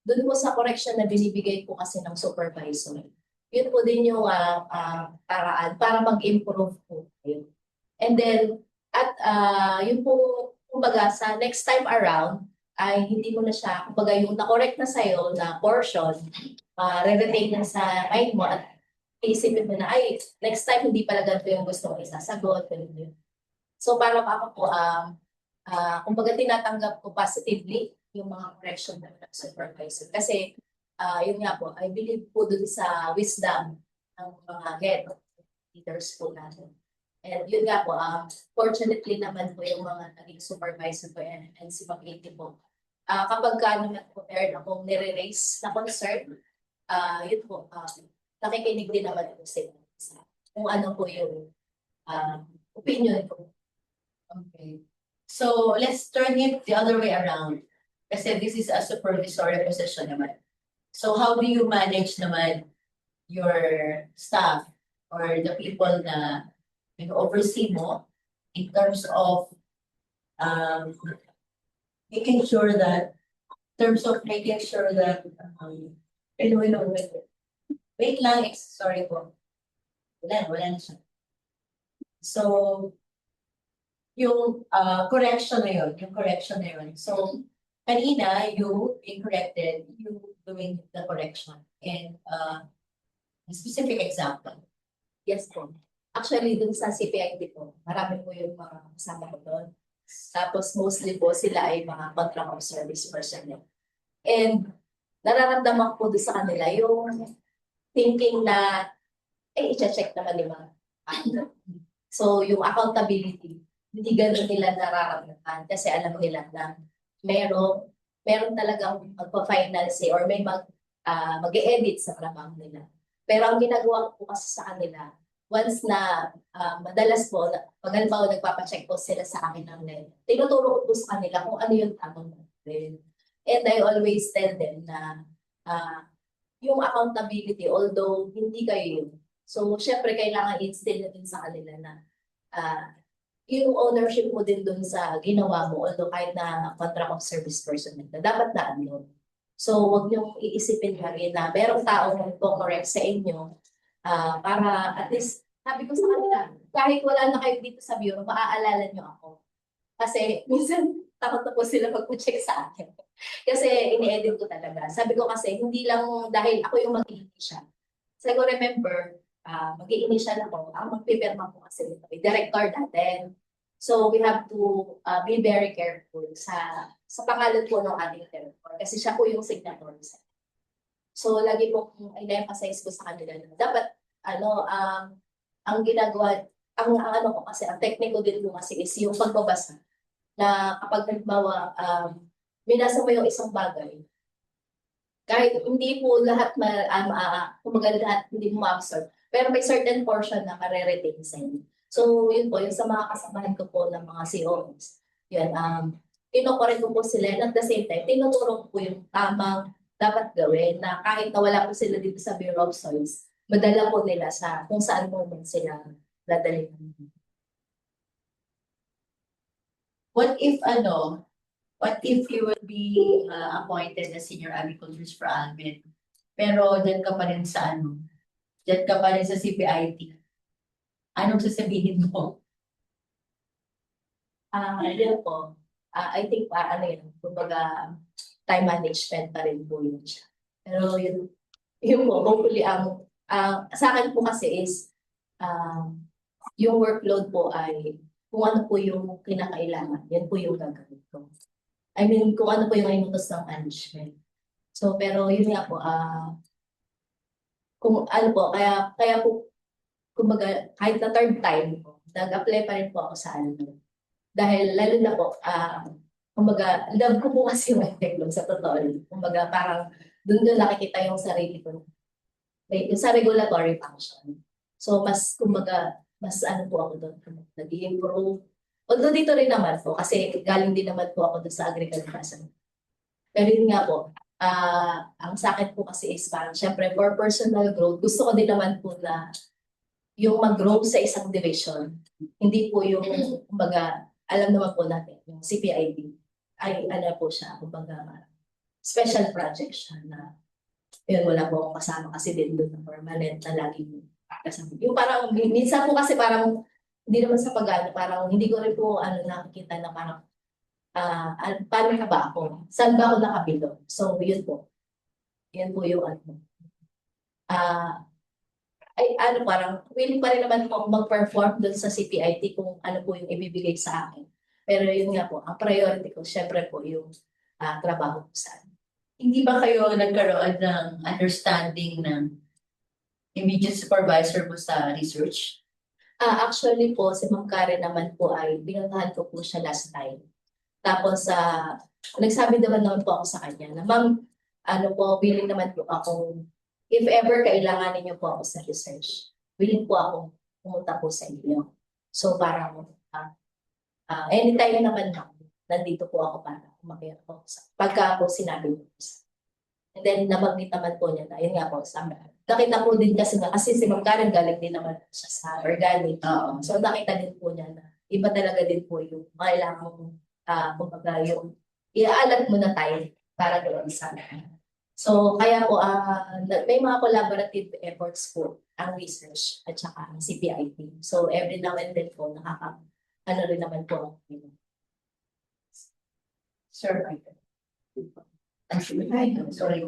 doon po sa correction na binibigay po kasi ng supervisor, yun po din yung paraan para mag-improve po kayo. And then, yun po, kumbaga, sa next time around, ay hindi mo na siya, kumbaga yung na-correct na sa'yo na portion, re-retain na sa mind mo at iisipin mo na, ay, next time hindi pala ganito yung gusto ko isasagot. So, parang ako po, kumbaga tinatanggap ko positively yung mga correction ng supervisor. Kasi, yun nga po, I believe po dun sa wisdom ng mga head leaders po natin. And yun nga po, fortunately naman po yung mga naging supervisor ko and si Pag-80 po. Kapag ka naman po meron akong nire-raise na concern, yun po, nakikinig din naman po sila kung ano po yung opinion ko. Okay. So let's turn it the other way around. Kasi this is a supervisory position naman. So how do you manage naman your staff or the people na oversee mo in terms of um, making sure that, wait lang, sorry po. Wala na siya. So, yung correction na yun. So, kanina, you being corrected, you doing the correction. And a specific example. Yes po. Actually, dun sa CPIT po, marami po yung mga kasama ko doon. Tapos mostly po sila ay mga contract of service personnel. And nararamdaman ko doon sa kanila yung thinking na, i-check naman di ba? So, yung accountability, hindi ganun nila nararamdaman kasi alam nila na meron talagang magpa-final say or may mag-e-edit sa trabaho nila. Pero ang ginagawa ko kasi sa kanila, once na madalas po, pag halimbawa nagpapacheck po sila sa akin ng net, tinuturo ko po sa kanila kung ano yung tamang gawin. And I always tell them na yung accountability, although hindi kayo yun. So, syempre, kailangan i-instill na din sa kanila na yung ownership mo din dun sa ginawa mo, although kahit na contract of service personnel, na dapat na ano. So, huwag niyong iisipin lagi na merong taong correct sa inyo para at least, sabi ko sa kanila, kahit wala na kayo dito sa bureau, maaalala niyo ako. Kasi minsan, takot na po sila mag-check sa akin. Kasi ini-edit ko talaga. Sabi ko kasi, hindi lang dahil ako yung mag-i-initial. Sabi ko, remember, mag-i-initial ako, ang magpipirma ko kasi ito, director natin. So, we have to be very careful sa pangalan po ng ating director kasi siya po yung signatory sa. So, lagi po ina-emphasize ko sa kanila na dapat, ang ginagawa, ang ano ko kasi, ang technique din po kasi is yung pagbabasa na kapag halimbawa, binasa mo yung isang bagay, kahit hindi po lahat kumaga lahat hindi mo ma-absorb, pero may certain portion na kare-retain sa inyo. So, yun po, yung sa mga kasamahan ko po ng mga COs, yun, kinukorek ko po sila, and at the same time, tinuturo ko po yung tamang dapat gawin na kahit nawala po sila dito sa Bureau of Soils, madala po nila sa kung saan mo sila dadalhin. What if you will be appointed as senior agriculturist for Alvin, pero dyan ka pa rin sa dyan ka pa rin sa CPIT. Anong sasabihin mo? Yun po, I think kumbaga time management pa rin po yun siya. Pero yun po, hopefully sa akin po kasi is yung workload po ay kung ano po yung kinakailangan, yan po yung gagawin ko. I mean, kung ano po yung inutos ng management. So, pero yun nga po, kung ano po, kaya po, kumbaga, kahit na third time po, nag-apply pa rin po ako sa Dahil lalo na po, kumbaga, love ko po kasi yung effect sa totoo. Kumbaga, parang doon nakikita yung sarili ko. Yung sa regulatory function. So, kumbaga, mas po ako doon, nag-i-improve. Although dito rin naman po, kasi galing din naman po ako doon sa agriculture. Pero yun nga po, ang sa akin po kasi is parang, syempre, for personal growth, gusto ko din naman po na yung mag-grow sa isang division. Hindi po yung, kumbaga, alam naman po natin, yung CPID, ay po siya, kumbaga, special project siya na, yun, wala po akong kasama kasi din doon na permanent na laging kasama. Yung parang, minsan po kasi parang, hindi naman sa parang hindi ko rin po nakikita na parang, paano na ba ako? Saan ba ako nakabilog? So, yun po. Yan po yung parang willing pa rin naman po mag-perform doon sa CPIT kung ano po yung ibibigay sa akin. Pero yun nga po, ang priority ko, syempre po yung trabaho ko sa Hindi ba kayo nagkaroon ng understanding ng immediate supervisor mo sa research? Actually po, si Ma'am Karen naman po ay binuntahan ko po siya last time. Tapos, nagsabi naman po ako sa kanya na, Ma'am, willing naman po akong if ever kailanganin niyo po ako sa research, willing po ako pumunta po sa inyo. So parang anytime naman nandito po ako para umakyat po. Pagka po sinabi ko po. And then nabanggit naman po niya na, yun nga po, nakita po din kasi na, kasi si Ma'am Karen galing din naman siya sa organic. Oo. So nakita din po niya na iba talaga din po yung kailangan mong, kumbaga yung iaalat mo na tayo para doon sa. So kaya po, may mga collaborative efforts po ang research at saka ang CPIP. So every now and then po, ano rin naman po. Sir, sorry.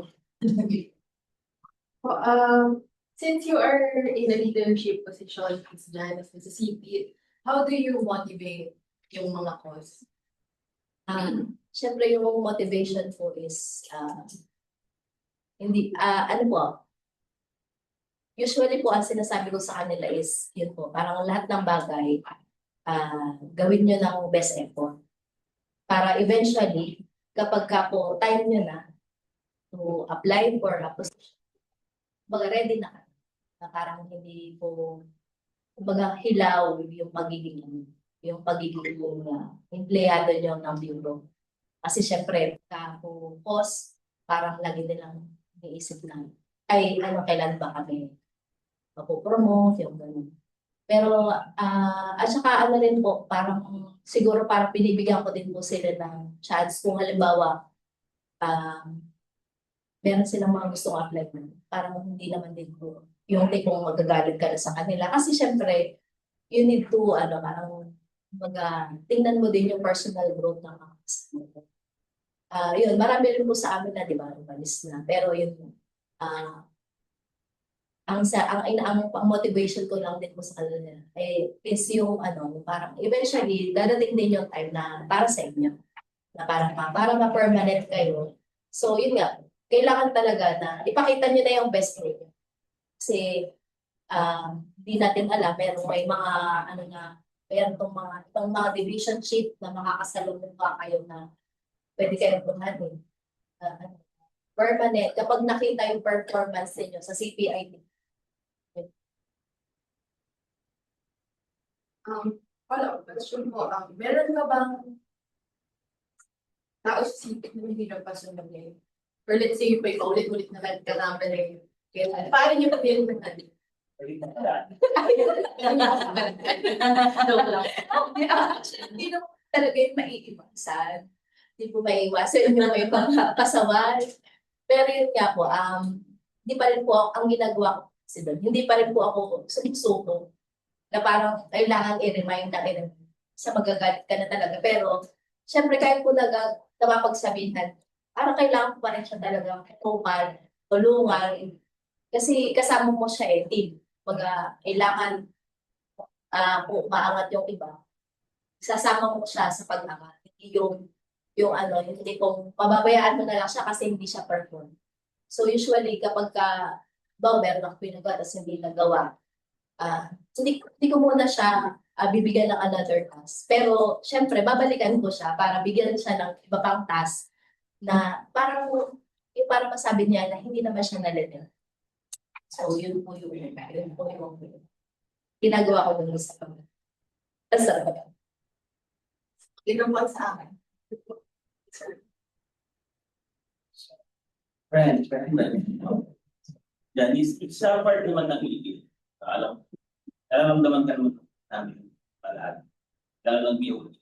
Since you are in a leadership position as Jan, as a CP, how do you motivate yung mga cause? Siyempre yung motivation po is, hindi, ano po, usually po ang sinasabi ko sa kanila is, yun po, parang lahat ng bagay, gawin nyo ng best effort. Para eventually, kapag ka po time nyo na to apply for a position, baga ready na kayo. Na parang hindi po, kumbaga hilaw yung pagiging empleyado nyo ng bureau. Kasi syempre, po post, parang lagi nilang iniisip na, ay, kailan ba kami mapopromote, yung gano'n. Pero, at saka rin po, parang, siguro parang pinibigyan ko din po sila ng chance kung halimbawa, meron silang mga gustong apply na, parang hindi naman din po, yung tipong magagalit ka na sa kanila. Kasi syempre, you need to, parang, tingnan mo din yung personal growth ng mga kasama mo. Yun, marami rin po sa amin na, di ba, umalis na. Pero yun, ang motivation ko lang din po sa kanila is yung parang eventually dadating din yung time na para sa inyo na para ma-permanent kayo. So yun nga, kailangan talaga na ipakita niyo na yung best niyo. Kasi hindi natin alam, pero may mga mayroon itong mga division sheet na makakasalubong pa kayo na pwede kayong buhanin. Permanent, kapag nakita yung performance niyo sa CPIT. Follow-up question po, meron ka bang tao sa CP na hindi nagpasunod ngayon? Or let's say, may paulit-ulit na nagkakamali. Kaya, paano niyo pa yung nagkakamali? Joke lang. Hindi naman talaga yung maiiwasan. Hindi po maiiwasan yung may pasawan. Pero yun nga po, hindi pa rin po ang ginagawa ko kasi doon. Hindi pa rin po ako sumusuko na parang kailangan i-remind na sa magagalit ka na talaga. Pero, syempre, kahit po napapagsabihan, parang kailangan ko pa rin siya talaga tulungan. Kasi kasama mo siya team. Kailangan kung maangat yung iba, sasama mo siya sa pag-angat. Hindi kung pababayaan mo na lang siya kasi hindi siya perform. So usually kapag meron ako pinagawa tapos hindi nagawa, hindi ko muna siya bibigyan ng another task. Pero syempre babalikan ko siya para bigyan siya ng iba pang task na parang masabi niya na hindi naman siya nalilin. So yun po yung ginagawa ko dun sa Ginawa sa akin. Friend. Yan, isa part naman ng iigil. Alam naman ka naman namin pala. Lalo ng BOD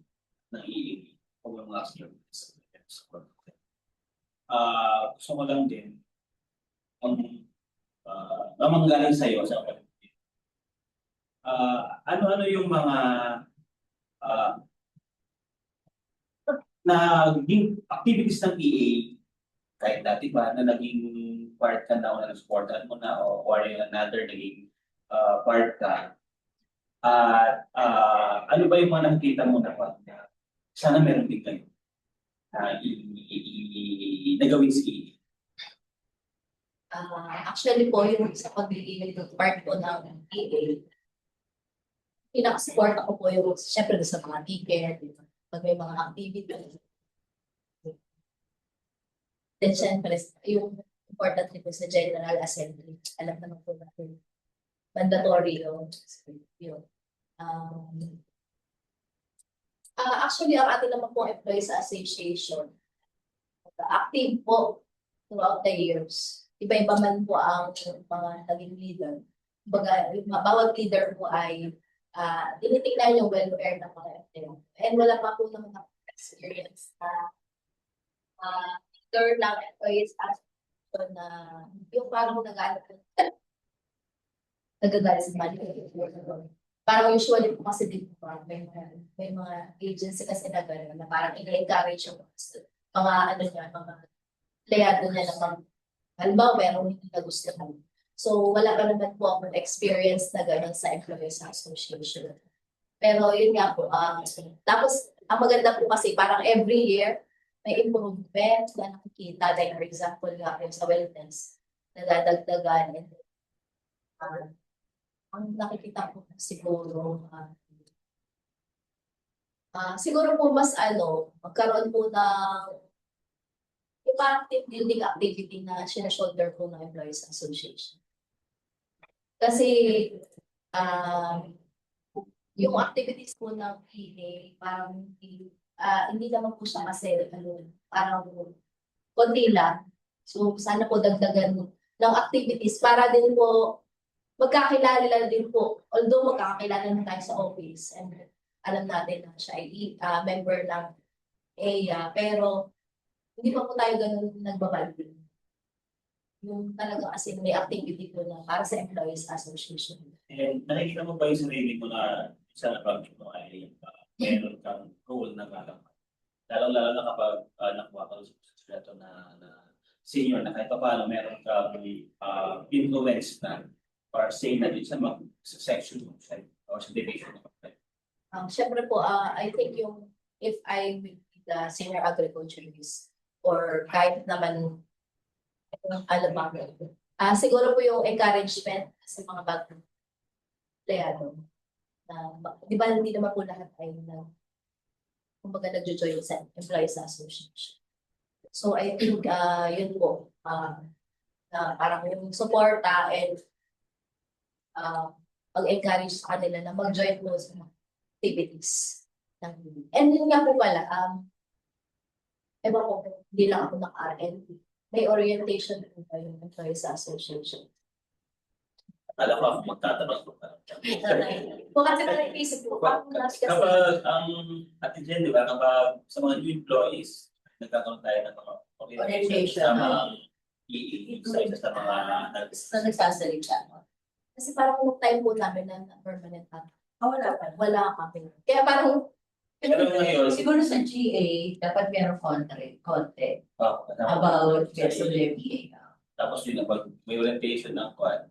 ng iigil. Kung yung mga students. Gusto ko lang din manggaling sa'yo sa kapatid. Ano-ano yung mga naging activities ng EA kahit dati ba na naging part ka na o na-supportan mo na or another naging part ka at ano ba yung mga nakikita mo na sana meron din kayo na gawin si EA? Actually po, yung sa pag-iigil part po ng EA, pinaka-support ako po yung, syempre sa mga ticket, pag may mga activity. Then syempre, yung important rin po sa General Assembly. Alam naman po natin, mandatory yun. Actually, ang ating naman po employee sa association, active po throughout the years. Iba-iba man po ang mga naging leader. Kumbaga, yung bawat leader po ay tinitingnan yung welfare ng mga FPO. And wala pa po naman ako experience leader ng employees as na yung parang nagagalit sa money. Parang usually po kasi din po, may mga agency kasi na gano'n na parang i-encourage yung mga ano niya, mga empleyado niya na halimbawa meron hindi na gusto mo. So wala pa naman po akong experience na gano'n sa Employees Association. Pero yun nga po, tapos ang maganda po kasi parang every year may improvement na nakikita. Like for example nga po sa wellness, nadadagdagan. Ang nakikita ko siguro, siguro po mas magkaroon po ng yung parang team building activity na sinashoulder po ng Employees Association. Kasi yung activities po ng PA, parang hindi naman po siya kasi parang konti lang. So sana po dagdagan ng activities para din po magkakilala din po. Although magkakilala na tayo sa office and alam natin na siya ay member ng EA, pero hindi pa po tayo ganun nagbabanding. Yung talaga kasi may activity po na para sa Employees Association. And nakikita mo ba yung sarili mo na isa na pag mo ay meron kang role na gagawin? Lalo na kapag nakuha ka sa susulat na senior na kahit pa paano meron kang influence na or say na din sa section mo or sa division mo. Siyempre po, I think if I will be the senior agriculturist or kahit naman siguro po yung encouragement sa mga bagong empleyado. Di ba hindi naman po lahat ay kumbaga nagjo-join sa Employees Association. So I think yun po, parang yung suporta and pag-encourage sa kanila na mag-join po sa activities. And yun nga po pala, ewan ko, hindi lang ako naka-RNP. May orientation po ba yung Employees Association? Alam ko ako magtatanong ko pa. Kung kasi parang isip ko, Kapag Ate Jen, di ba, kapag sa mga new employees, nagkakaroon tayo ng mga Orientation. sa mga isa sa mga na nagsasalita. Kasi parang nung time po namin na permanent na, wala kami. Kaya parang, Pero ngayon, Siguro sa GA, dapat meron konti about about SWPA. tapos yun, kapag may orientation ng kwan,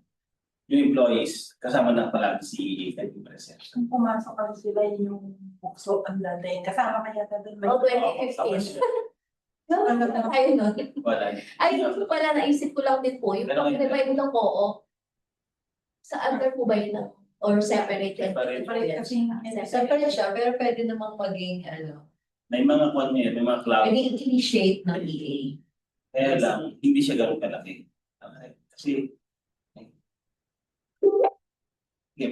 yung employees, kasama na pala si EA present. Kung pumasok kasi sila yung bukso ang daday, kasama kaya doon. 2015. Ayun nun. Wala. Ay, hindi pala naisip ko lang din po, yung Pero ngayon- pag-revive ng COO, sa under po ba yun ng, or separate? Separate. Separate siya, pero pwede namang maging, May mga kwan niya, may mga club. pwede initiate ng EA. Kaya lang, hindi siya gano'ng kalaki. Okay. Kasi,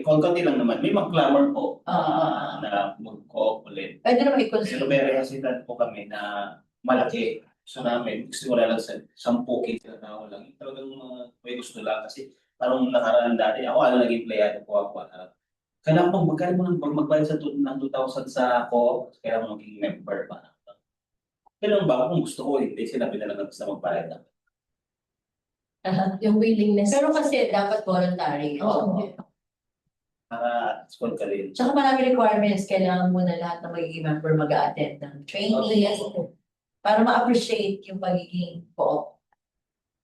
konti lang naman. May mga clamor po na mag-co-op ulit. Pwede naman Pero i-consider. may hesitant po kami na malaki. Gusto namin, gusto wala lang sa 10 kids na tao lang. Talagang may gusto lang kasi parang nakaraan dati, ako naging empleyado po ako. Kailangan pong magkano mo nang magbayad ng 2,000 sa co-op, kailangan mo maging member pa. Kailangan ba kung gusto ko, hindi sinabi na lang basta magbayad na. Yung willingness. Pero kasi dapat voluntary. Oo. Para school ka rin. Tsaka marami requirements, kailangan muna lahat na magiging member mag-a-attend ng training. Yes. Para ma-appreciate yung pagiging co-op.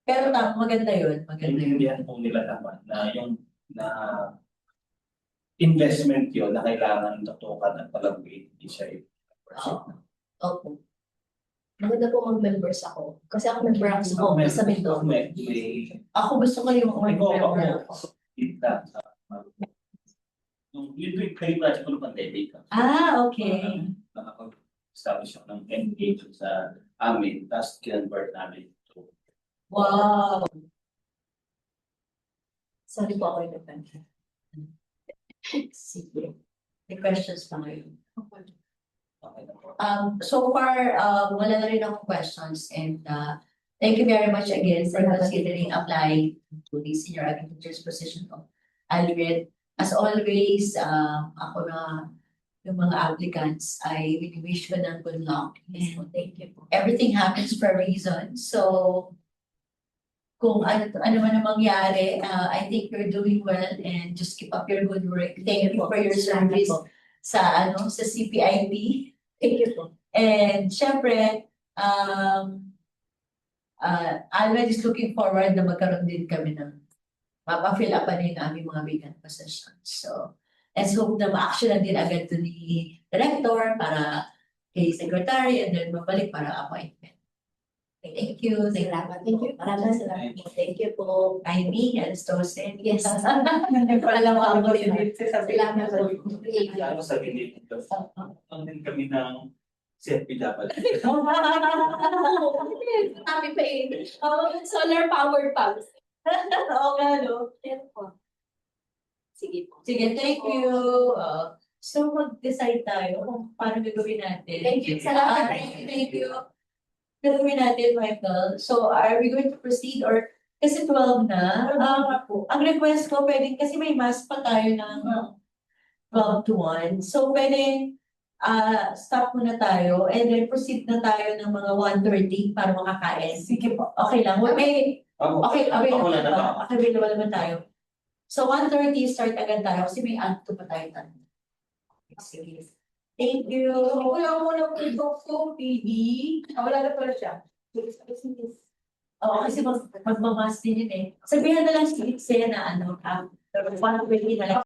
Pero maganda yun. Maganda yun. Intindihan po nila naman na yung investment yun na kailangan tutukan at palaguin. Hindi siya Opo. Maganda po mag-members ako. Kasi ako member ako sa COO, sa Mindoro. Ako gusto ko yung May co-op member ako. Yung kayo project ko ng pandemic. Okay. Nakapag-establish ako ng MBA sa amin, tapos kinonvert namin to. Wow. Sorry po ako yung member. Sige. May questions pa ngayon. Okay na po. So far, wala na rin akong questions and Thank you very much again for considering applying to the senior agriculture's position of Alfred. As always, ako na yung mga applicants ay wish ko ng good luck. And Thank you po. everything happens for a reason. So, kung ano man ang mangyari, I think you're doing well and just keep up your good work. Thank you for your service sa CPIP. Thank you po. And syempre, Alfred is looking forward na magkaroon din kami ng mapafill up pa din ang aming mga vacant positions. So, let's hope na ma-action na din agad to ni Director para kay Secretary and then mabalik para appointment. Thank you. Salamat. Thank you. Maraming salamat po. Thank you po. Timing and Stosen. Yes. Alam ko ako Salamat Salamat po. Kaya ko sabihin dito, ang din kami ng CFP dapat. Happy pa eh. Solar powered pumps. Oo nga, no? Yan po. Sige po. Sige, thank you. So, mag-decide tayo kung paano gagawin natin. Thank you. Salamat. Thank you. Gagawin natin, Michael. So, are we going to proceed or kasi 12 na? Ang request ko, pwedeng, kasi may mask pa tayo ng 12 to 1. So, pwedeng stop muna tayo and then proceed na tayo ng mga 1:30 para makakain. Sige po. Okay lang. Okay, Ako na available. Available naman tayo. So 1:30 start agad tayo kasi may anto pa tayo tanong. Sige. Thank you. Wala mo na po PD. Wala na pala siya. Oo, kasi magmamas din yun eh. Sabihan na lang si Itse na 1:20 na lang.